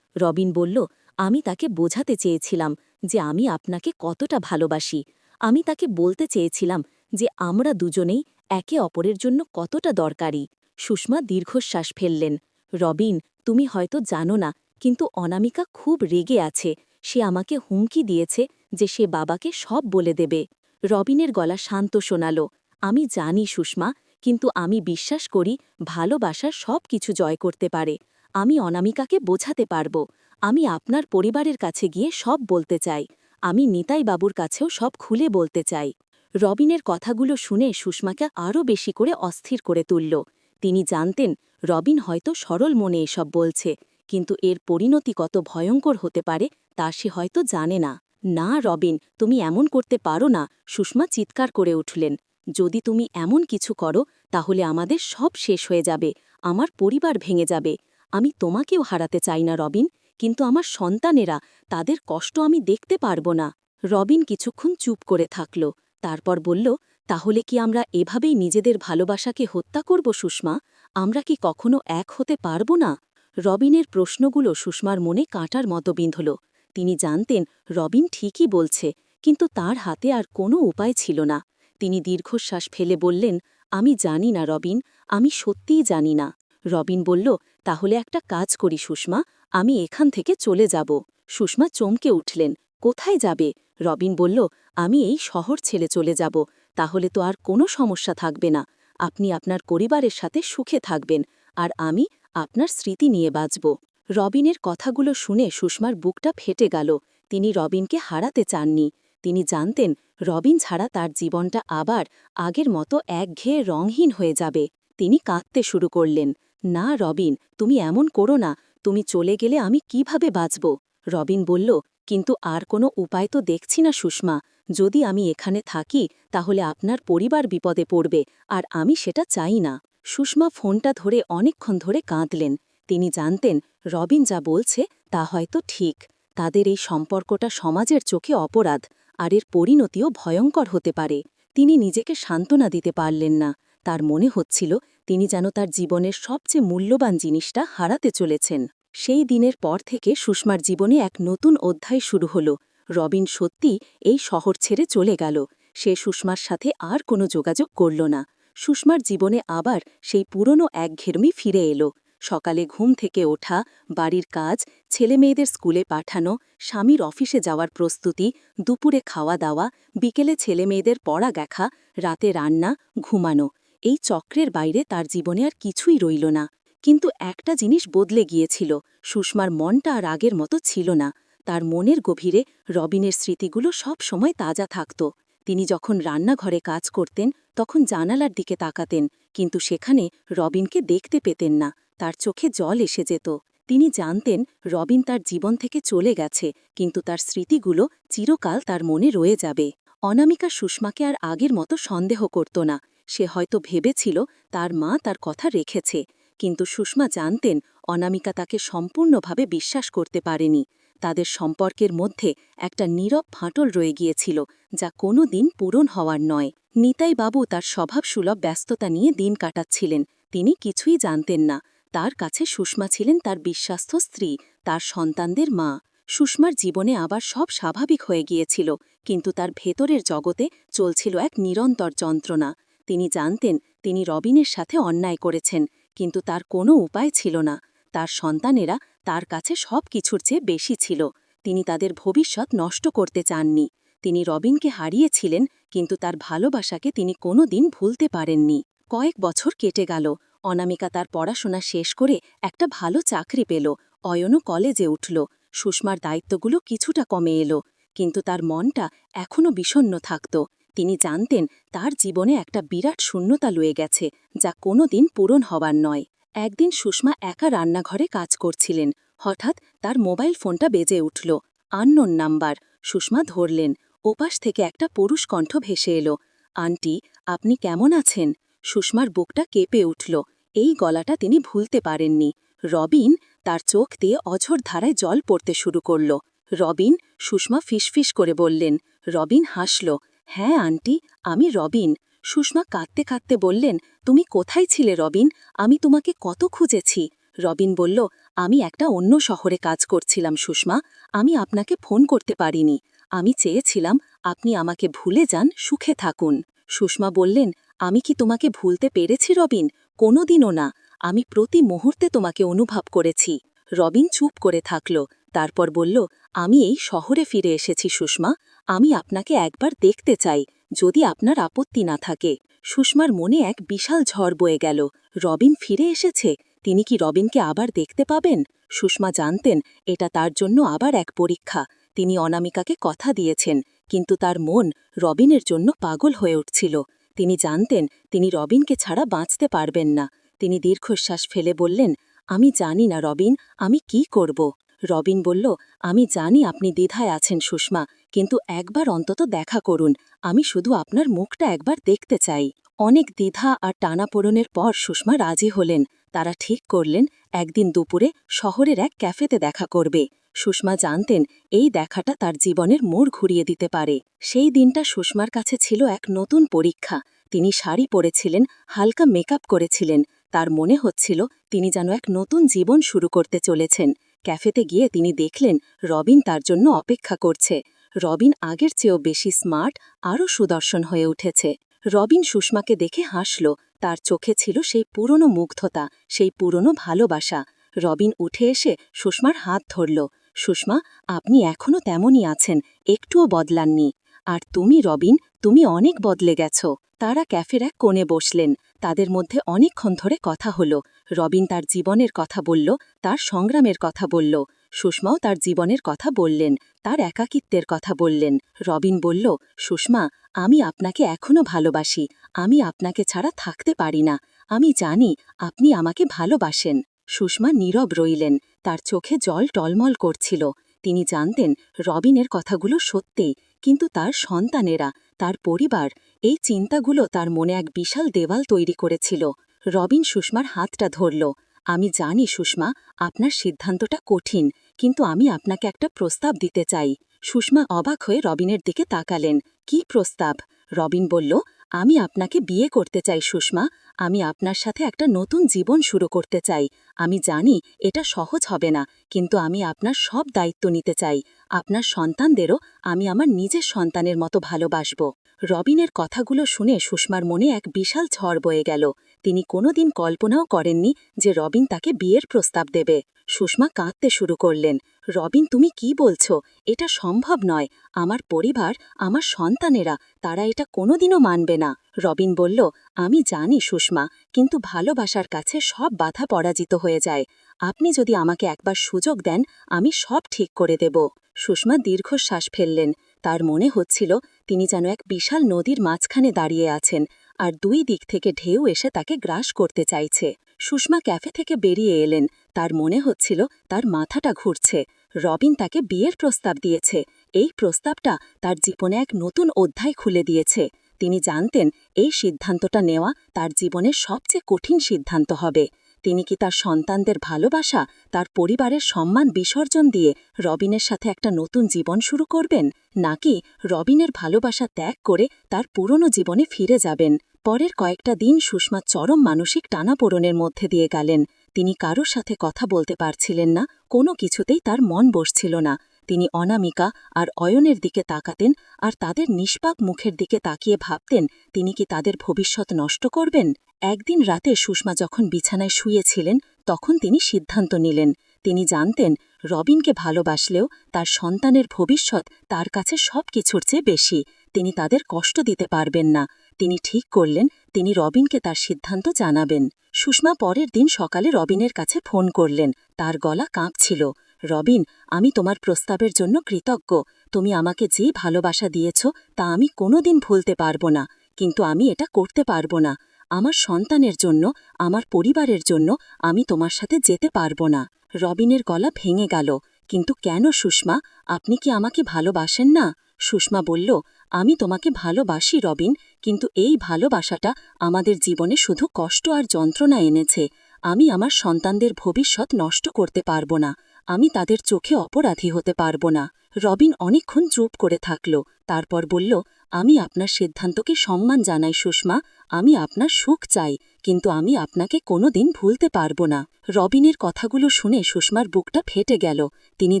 Speaker 2: রবিন বলল, আমি তাকে বোঝাতে চেয়েছিলাম যে আমি আপনাকে কতটা ভালোবাসি। আমি তাকে বলতে চেয়েছিলাম যে আমরা দুজনেই একে অপরের জন্য কতটা দরকারি। সুষমা দীর্ঘশ্বাস ফেললেন। রবিন, তুমি হয়তো জানো না, কিন্তু অনামিকা খুব রেগে আছে। সে আমাকে হুমকি দিয়েছে যে সে বাবাকে সব বলে দেবে। রবিনের গলা শান্ত শোনাল। আমি জানি সুষমা, কিন্তু আমি বিশ্বাস করি ভালোবাসার সব কিছু জয় করতে পারে। আমি অনামিকাকে বোঝাতে পারব। আমি আপনার পরিবারের কাছে গিয়ে সব বলতে চাই। আমি নিতাই বাবুর কাছেও সব খুলে বলতে চাই। রবিনের কথাগুলো শুনে সুষমাকে আরও বেশি করে অস্থির করে তুলল। তিনি জানতেন রবিন হয়তো সরল মনে এসব বলছে, কিন্তু এর পরিণতি কত ভয়ঙ্কর হতে পারে তা সে হয়তো জানে না। না রবিন, তুমি এমন করতে পারো না, সুষমা চিৎকার করে উঠলেন। যদি তুমি এমন কিছু করো তাহলে আমাদের সব শেষ হয়ে যাবে, আমার পরিবার ভেঙে যাবে। আমি তোমাকেও হারাতে চাই না রবিন, কিন্তু আমার সন্তানেরা, তাদের কষ্ট আমি দেখতে পারব না। রবিন কিছুক্ষণ চুপ করে থাকল, তারপর বলল, তাহলে কি আমরা এভাবেই নিজেদের ভালোবাসাকে হত্যা করব সুষমা? আমরা কি কখনো এক হতে পারব না? রবিনের প্রশ্নগুলো সুষমার মনে কাঁটার মতো বিঁধল। তিনি জানতেন রবিন ঠিকই বলছে, কিন্তু তার হাতে আর কোনো উপায় ছিল না। তিনি দীর্ঘশ্বাস ফেলে বললেন, আমি জানি না রবিন, আমি সত্যিই জানি না। রবিন বলল, তাহলে একটা কাজ করি সুষমা, আমি এখান থেকে চলে যাব। সুষমা চমকে উঠলেন। কোথায় যাবে? রবিন বলল, আমি এই শহর ছেড়ে চলে যাব, তাহলে তো আর কোনো সমস্যা থাকবে না। আপনি আপনার পরিবারের সাথে সুখে থাকবেন, আর আমি আপনার স্মৃতি নিয়ে বাঁচব। রবিনের কথাগুলো শুনে সুষমার বুকটা ফেটে গেল। তিনি রবিনকে হারাতে চাননি। তিনি জানতেন রবিন ছাড়া তার জীবনটা আবার আগের মতো একঘেয়ে রঙহীন হয়ে যাবে। তিনি কাঁদতে শুরু করলেন। না রবিন, তুমি এমন করো না, তুমি চলে গেলে আমি কিভাবে বাঁচব? রবিন বলল, কিন্তু আর কোনো উপায় তো দেখছি না সুষমা। যদি আমি এখানে থাকি তাহলে আপনার পরিবার বিপদে পড়বে, আর আমি সেটা চাই না। সুষমা ফোনটা ধরে অনেকক্ষণ ধরে কাঁদলেন। তিনি জানতেন রবিন যা বলছে তা হয়তো ঠিক। তাদের এই সম্পর্কটা সমাজের চোখে অপরাধ, আর এর পরিণতিও ভয়ঙ্কর হতে পারে। তিনি নিজেকে সান্ত্বনা দিতে পারলেন না। তার মনে হচ্ছিল তিনি যেন তার জীবনের সবচেয়ে মূল্যবান জিনিসটা হারাতে চলেছেন। সেই দিনের পর থেকে সুষমার জীবনে এক নতুন অধ্যায় শুরু হল। রবিন সত্যি এই শহর ছেড়ে চলে গেল। সে সুষমার সাথে আর কোনো যোগাযোগ করল না। সুষমার জীবনে আবার সেই পুরনো একঘেরমি ফিরে এলো। সকালে ঘুম থেকে ওঠা, বাড়ির কাজ, ছেলেমেয়েদের স্কুলে পাঠানো, স্বামীর অফিসে যাওয়ার প্রস্তুতি, দুপুরে খাওয়া দাওয়া, বিকেলে ছেলেমেয়েদের পড়া দেখা, রাতে রান্না, ঘুমানো। এই চক্রের বাইরে তার জীবনে আর কিছুই রইল না। কিন্তু একটা জিনিস বদলে গিয়েছিল, সুষমার মনটা আর আগের মতো ছিল না। তার মনের গভীরে রবিনের স্মৃতিগুলো সব সময় তাজা থাকত। তিনি যখন রান্নাঘরে কাজ করতেন তখন জানালার দিকে তাকাতেন, কিন্তু সেখানে রবিনকে দেখতে পেতেন না। তার চোখে জল এসে যেত। তিনি জানতেন রবিন তার জীবন থেকে চলে গেছে, কিন্তু তার স্মৃতিগুলো চিরকাল তার মনে রয়ে যাবে। অনামিকা সুষমাকে আর আগের মতো সন্দেহ করত না। সে হয়তো ভেবেছিল তার মা তার কথা রেখেছে, কিন্তু সুষমা জানতেন অনামিকা তাকে সম্পূর্ণভাবে বিশ্বাস করতে পারেনি। তাদের সম্পর্কের মধ্যে একটা নীরব ফাটল রয়ে গিয়েছিল, যা কোনো দিন পূরণ হওয়ার নয়। নিতাই বাবু তার স্বভাবসুলভ ব্যস্ততা নিয়ে দিন কাটাচ্ছিলেন। তিনি কিছুই জানতেন না তার কাছে সুষমা ছিলেন তার বিশ্বাস্ত স্ত্রী, তার সন্তানদের মা। সুষমার জীবনে আবার সব স্বাভাবিক হয়ে গিয়েছিল, কিন্তু তার ভেতরের জগতে চলছিল এক নিরন্তর যন্ত্রণা। তিনি জানতেন তিনি রবিনের সাথে অন্যায় করেছেন, কিন্তু তার কোনো উপায় ছিল না। তার সন্তানেরা তার কাছে সব কিছুর চেয়ে বেশি ছিল। তিনি তাদের ভবিষ্যৎ নষ্ট করতে চাননি। তিনি রবিনকে হারিয়েছিলেন, কিন্তু তার ভালোবাসাকে তিনি কোনো দিন ভুলতে পারেননি। কয়েক বছর কেটে গেল। অনামিকা তার পড়াশোনা শেষ করে একটা ভালো চাকরি পেল। অয়নও কলেজে উঠল। সুষমার দায়িত্বগুলো কিছুটা কমে এলো, কিন্তু তার মনটা এখনও বিষণ্ণ থাকত।
Speaker 1: তিনি জানতেন তার জীবনে একটা বিরাট শূন্যতা লয়ে গেছে, যা কোনো দিন পূরণ হবার নয়। একদিন সুষমা একা রান্নাঘরে কাজ করছিলেন। হঠাৎ তার মোবাইল ফোনটা বেজে উঠল। Unknown number. সুষমা ধরলেন। ওপাশ থেকে একটা পুরুষ কণ্ঠ ভেসে এলো। আন্টি, আপনি কেমন আছেন? সুষমার বুকটা কেঁপে উঠল। এই গলাটা তিনি ভুলতে পারেননি। রবিন! তার চোখ দিয়ে অঝোর ধারায় জল পড়তে শুরু করল। রবিন! সুষমা ফিসফিস করে বললেন। রবিন হাসল। হ্যাঁ আন্টি, আমি রবিন। সুষমা কাঁদতে কাঁদতে বললেন, তুমি কোথায় ছিলে রবিন? আমি তোমাকে কত খুঁজেছি। রবিন বলল, আমি একটা অন্য শহরে কাজ করছিলাম সুষমা, আমি আপনাকে ফোন করতে পারিনি। আমি চেয়েছিলাম আপনি আমাকে ভুলে যান, সুখে থাকুন। সুষমা বললেন, আমি কি তোমাকে ভুলতে পেরেছি রবিন? কোনোদিনও না। আমি প্রতি মুহূর্তে তোমাকে অনুভব করেছি। রবিন চুপ করে থাকল। তারপর বলল, আমি এই শহরে ফিরে এসেছি সুষমা। আমি আপনাকে একবার দেখতে চাই, যদি আপনার আপত্তি না থাকে। সুষমার মনে এক বিশাল ঝড় বয়ে গেল। রবিন ফিরে এসেছে? তিনি কি রবিনকে আবার দেখতে পাবেন? সুষমা জানতেন এটা তার জন্য আবার এক পরীক্ষা। তিনি অনামিকাকে কথা দিয়েছেন, কিন্তু তার মন রবিনের জন্য পাগল হয়ে উঠছিল। তিনি জানতেন তিনি রবিনকে ছাড়া বাঁচতে পারবেন না। তিনি দীর্ঘশ্বাস ফেলে বললেন, আমি জানি না রবিন, আমি কি করব। রবিন বলল, আমি জানি আপনি দ্বিধায় আছেন সুষমা, কিন্তু একবার অন্তত দেখা করুন। আমি শুধু আপনার মুখটা একবার দেখতে চাই। অনেক দ্বিধা আর টানাপোড়েনের পর সুষমা রাজি হলেন। তারা ঠিক করলেন একদিন দুপুরে শহরের এক ক্যাফেতে দেখা করবে। সুষমা জানতেন এই দেখাটা তার জীবনের মোড় ঘুরিয়ে দিতে পারে। সেই দিনটা সুষমার কাছে ছিল এক নতুন পরীক্ষা। তিনি শাড়ি পরেছিলেন, হালকা মেকআপ করেছিলেন। তার মনে হচ্ছিল তিনি যেন এক নতুন জীবন শুরু করতে চলেছেন। ক্যাফেতে গিয়ে তিনি দেখলেন রবিন তার জন্য অপেক্ষা করছে। রবিন আগের চেয়েও বেশি স্মার্ট, আরও সুদর্শন হয়ে উঠেছে। রবিন সুষমাকে দেখে হাসল। তার চোখে ছিল সেই পুরনো মুগ্ধতা, সেই পুরনো ভালোবাসা। রবিন উঠে এসে সুষমার হাত ধরল। সুষমা, আপনি এখনও তেমনই আছেন, একটুও বদলাননি। আর তুমি রবিন, তুমি অনেক বদলে গেছ। তারা ক্যাফের এক কোণে বসলেন। তাদের মধ্যে অনেকক্ষণ ধরে কথা হলো। রবিন তার জীবনের কথা বলল, তার সংগ্রামের কথা বলল। সুষমাও তার জীবনের কথা বললেন, তার একাকিত্বের কথা বললেন। রবিন বলল, সুষমা, আমি আপনাকে এখনও ভালোবাসি। আমি আপনাকে ছাড়া থাকতে পারি না। আমি জানি আপনি আমাকে ভালোবাসেন। সুষমা নীরব রইলেন। তার চোখে জল টলমল করছিল। তিনি জানতেন রবিনের কথাগুলো সত্যি, কিন্তু তার সন্তানেরা, তার পরিবার, এই চিন্তাগুলো তার মনে এক বিশাল দেওয়াল তৈরি করেছিল। রবিন সুষমার হাতটা ধরল। আমি জানি সুষমা, আপনার সিদ্ধান্তটা কঠিন, কিন্তু আমি আপনাকে একটা প্রস্তাব দিতে চাই। সুষমা অবাক হয়ে রবিনের দিকে তাকালেন। কি প্রস্তাব? রবিন বলল, আমি আপনাকে বিয়ে করতে চাই সুষমা। আমি আপনার সাথে একটা নতুন জীবন শুরু করতে চাই। আমি জানি এটা সহজ হবে না, কিন্তু আমি আপনার সব দায়িত্ব নিতে চাই। আপনার সন্তানদেরও আমি আমার নিজের সন্তানের মতো ভালোবাসব। রবিনের কথাগুলো শুনে সুষমার মনে এক বিশাল ঝড় বয়ে গেল। তিনি কোনোদিন কল্পনাও করেননি যে রবিন তাকে বিয়ের প্রস্তাব দেবে। সুষমা কাঁদতে শুরু করলেন। রবিন, তুমি কি বলছো? এটা সম্ভব নয়। আমার পরিবার, আমার সন্তানেরা, তারা এটা কোনোদিনও মানবে না। রবিন বলল, আমি জানি সুষমা, কিন্তু ভালোবাসার কাছে সব বাধা পরাজিত হয়ে যায়। আপনি যদি আমাকে একবার সুযোগ দেন, আমি সব ঠিক করে দেব। সুষমা দীর্ঘশ্বাস ফেললেন। তার মনে হচ্ছিল তিনি যেন এক বিশাল নদীর মাঝখানে দাঁড়িয়ে আছেন, আর দুই দিক থেকে ঢেউ এসে তাকে গ্রাস করতে চাইছে। সুষমা ক্যাফে থেকে বেরিয়ে এলেন। তার মনে হচ্ছিল তার মাথাটা ঘুরছে। রবিন তাকে বিয়ের প্রস্তাব দিয়েছে। এই প্রস্তাবটা তার জীবনে এক নতুন অধ্যায় খুলে দিয়েছে। তিনি জানতেন এই সিদ্ধান্তটা নেওয়া তার জীবনের সবচেয়ে কঠিন সিদ্ধান্ত হবে। তিনি কি তার সন্তানদের ভালোবাসা, তার পরিবারের সম্মান বিসর্জন দিয়ে রবিনের সাথে একটা নতুন জীবন শুরু করবেন, নাকি রবিনের ভালোবাসা ত্যাগ করে তার পুরনো জীবনে ফিরে যাবেন? পরের কয়েকটা দিন সুষমা চরম মানসিক টানাপোড়েনের মধ্যে দিয়ে গেলেন। তিনি কারোর সাথে কথা বলতে পারছিলেন না, কোনো কিছুতেই তার মন বসছিল না। তিনি অনামিকা আর অয়নের দিকে তাকাতেন, আর তাদের নিষ্পাপ মুখের দিকে তাকিয়ে ভাবতেন তিনি কি তাদের ভবিষ্যৎ নষ্ট করবেন। একদিন রাতে সুষমা যখন বিছানায় শুয়েছিলেন, তখন তিনি সিদ্ধান্ত নিলেন। তিনি জানতেন রবিনকে ভালোবাসলেও তার সন্তানের ভবিষ্যৎ তার কাছে সবকিছুর চেয়ে বেশি। তিনি তাদের কষ্ট দিতে পারবেন না। তিনি ঠিক করলেন তিনি রবিনকে তার সিদ্ধান্ত জানাবেন। সুষমা পরের দিন সকালে রবিনের কাছে ফোন করলেন। তার গলা কাঁপছিল। রবিন, আমি তোমার প্রস্তাবের জন্য কৃতজ্ঞ। তুমি আমাকে যে ভালোবাসা দিয়েছ তা আমি কোনোদিন ভুলতে পারব না, কিন্তু আমি এটা করতে পারব না। আমার সন্তানের জন্য, আমার পরিবারের জন্য আমি তোমার সাথে যেতে পারব না। রবিনের গলা ভেঙে গেল। কিন্তু কেন সুষমা, আপনি কি আমাকে ভালোবাসেন না? সুষমা বলল, আমি তোমাকে ভালোবাসি রবিন, কিন্তু এই ভালোবাসাটা আমাদের জীবনে শুধু কষ্ট আর যন্ত্রণা এনেছে। আমি আমার সন্তানদের ভবিষ্যৎ নষ্ট করতে পারব না। আমি তাদের চোখে অপরাধী হতে পারব না। রবিন অনেকক্ষণ চুপ করে থাকল। তারপর বলল, আমি আপনার সিদ্ধান্তকে সম্মান জানাই সুষমা। আমি আপনার সুখ চাই, কিন্তু আমি আপনাকে কোনোদিন ভুলতে পারব না। রবিনের কথাগুলো শুনে সুষমার বুকটা ফেটে গেল। তিনি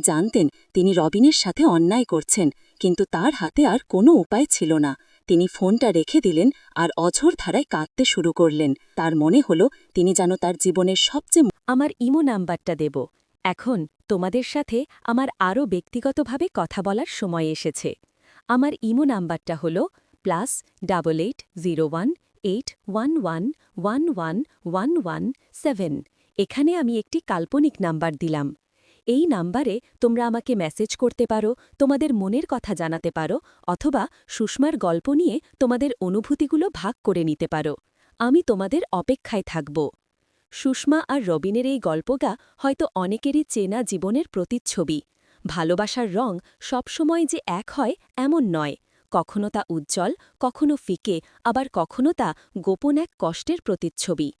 Speaker 1: জানতেন তিনি রবিনের সাথে অন্যায় করছেন, কিন্তু তার হাতে আর কোনো উপায় ছিল না। তিনি ফোনটা রেখে দিলেন আর অঝোর ধারায় কাঁদতে শুরু করলেন। তার মনে হল তিনি যেন তার জীবনের সবচেয়ে
Speaker 2: আমার ইমো নাম্বারটা দেব। এখন তোমাদের সাথে আমার আরও ব্যক্তিগতভাবে কথা বলার সময় এসেছে। আমার ইমো নাম্বারটা হল +8801111117। এখানে আমি একটি কাল্পনিক নাম্বার দিলাম। এই নাম্বারে তোমরা আমাকে মেসেজ করতে পারো, তোমাদের মনের কথা জানাতে পারো, অথবা সুষমার গল্প নিয়ে তোমাদের অনুভূতিগুলো ভাগ করে নিতে পারো। আমি তোমাদের অপেক্ষায় থাকব। সুষমা আর রবিনের এই গল্পটা হয়তো অনেকেরই চেনা জীবনের প্রতিচ্ছবি। ভালোবাসার রং সবসময় যে এক হয় এমন নয়। কখনো তা উজ্জ্বল, কখনো ফিকে, আবার কখনো তা গোপন এক কষ্টের প্রতিচ্ছবি।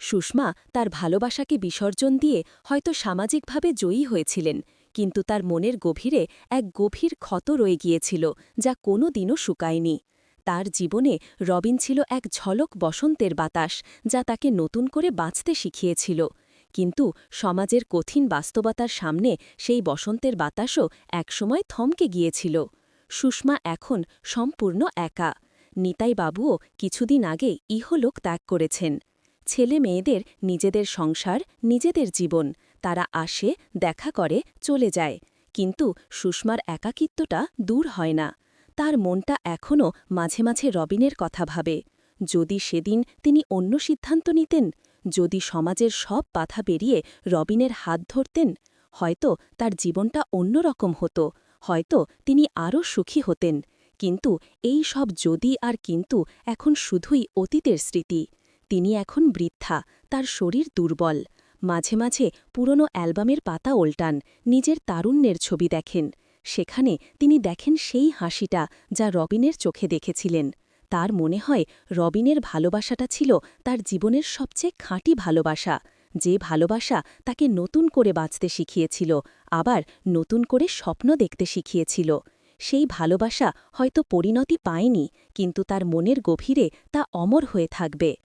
Speaker 2: সুষমা তার ভালোবাসাকে বিসর্জন দিয়ে হয়তো সামাজিকভাবে জয়ী হয়েছিলেন, কিন্তু তার মনের গভীরে এক গভীর ক্ষত রয়ে গিয়েছিল যা কোনো দিনও শুকায়নি। তার জীবনে রবিন ছিল এক ঝলক বসন্তের বাতাস, যা তাকে নতুন করে বাঁচতে শিখিয়েছিল। কিন্তু সমাজের কঠিন বাস্তবতার সামনে সেই বসন্তের বাতাসও একসময় থমকে গিয়েছিল। সুষমা এখন সম্পূর্ণ একা। নিতাই বাবুও কিছুদিন আগে ইহলোক ত্যাগ করেছেন। ছেলে মেয়েদের নিজেদের সংসার, নিজেদের জীবন, তারা আসে, দেখা করে, চলে যায়। কিন্তু সুষমার একাকিত্বটা দূর হয় না। তার মনটা এখনও মাঝে মাঝে রবিনের কথা ভাবে। যদি সেদিন তিনি অন্য সিদ্ধান্ত নিতেন, যদি সমাজের সব বাধা পেরিয়ে রবিনের হাত ধরতেন, হয়তো তার জীবনটা অন্যরকম হতো, হয়তো তিনি আরও সুখী হতেন। কিন্তু এই সব যদি আর কিন্তু এখন শুধুই অতীতের স্মৃতি। তিনি এখন বৃদ্ধা, তার শরীর দুর্বল। মাঝে মাঝে পুরনো অ্যালবামের পাতা ওল্টান, নিজের তারুণ্যের ছবি দেখেন। সেখানে তিনি দেখেন সেই হাসিটা যা রবিনের চোখে দেখেছিলেন। তার মনে হয় রবিনের ভালোবাসাটা ছিল তার জীবনের সবচেয়ে খাঁটি ভালোবাসা, যে ভালোবাসা তাকে নতুন করে বাঁচতে শিখিয়েছিল, আবার নতুন করে স্বপ্ন দেখতে শিখিয়েছিল। সেই ভালোবাসা হয়তো পরিণতি পায়নি, কিন্তু তার মনের গভীরে তা অমর হয়ে থাকবে।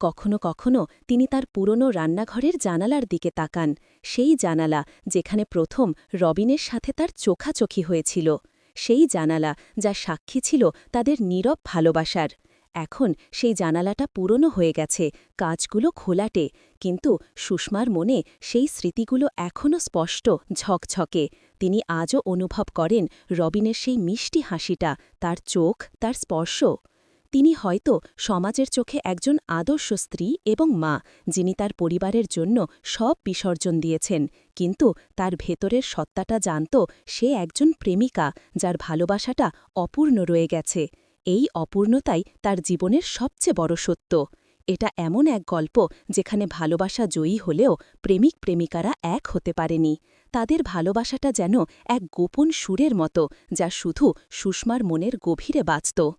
Speaker 2: কখনো কখনো তিনি তার পুরনো রান্নাঘরের জানালার দিকে তাকান, সেই জানালা যেখানে প্রথম রবিনের সাথে তার চোখাচোখি হয়েছিল, সেই জানালা যা সাক্ষী ছিল তাদের নীরব ভালোবাসার। এখন সেই জানালাটা পুরনো হয়ে গেছে, কাঁচগুলো খোলাটে, কিন্তু সুষমার মনে সেই স্মৃতিগুলো এখনও স্পষ্ট, ঝকঝকে। তিনি আজও অনুভব করেন রবিনের সেই মিষ্টি হাসিটা, তার চোখ, তার স্পর্শ। তিনি হয়তো সমাজের চোখে একজন আদর্শ স্ত্রী এবং মা, যিনি তার পরিবারের জন্য সব বিসর্জন দিয়েছেন, কিন্তু তার ভেতরের সত্তাটা জানত সে একজন প্রেমিকা, যার ভালোবাসাটা অপূর্ণ রয়ে গেছে। এই অপূর্ণতাই তার জীবনের সবচেয়ে বড় সত্য। এটা এমন এক গল্প যেখানে ভালোবাসা জয়ী হলেও প্রেমিক প্রেমিকারা এক হতে পারেনি। তাদের ভালোবাসাটা যেন এক গোপন সুরের মতো, যা শুধু সুষমার মনের গভীরে বাজত।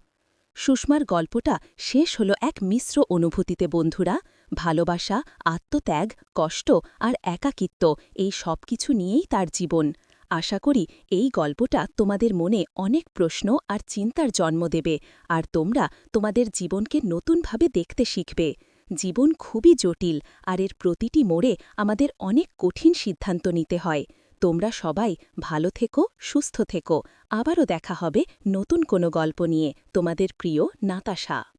Speaker 2: সুষমার গল্পটা শেষ হল এক মিশ্র অনুভূতিতে বন্ধুরা। ভালোবাসা, আত্মত্যাগ, কষ্ট আর একাকিত্ব, এই সব কিছু নিয়েই তার জীবন। আশা করি এই গল্পটা তোমাদের মনে অনেক প্রশ্ন আর চিন্তার জন্ম দেবে, আর তোমরা তোমাদের জীবনকে নতুনভাবে দেখতে শিখবে। জীবন খুবই জটিল, আর এর প্রতিটি মোড়ে আমাদের অনেক কঠিন সিদ্ধান্ত নিতে হয়। তোমরা সবাই ভালো থেকো, সুস্থ থেকো। আবারও দেখা হবে নতুন কোনো গল্প নিয়ে। তোমাদের প্রিয় নাতাশা।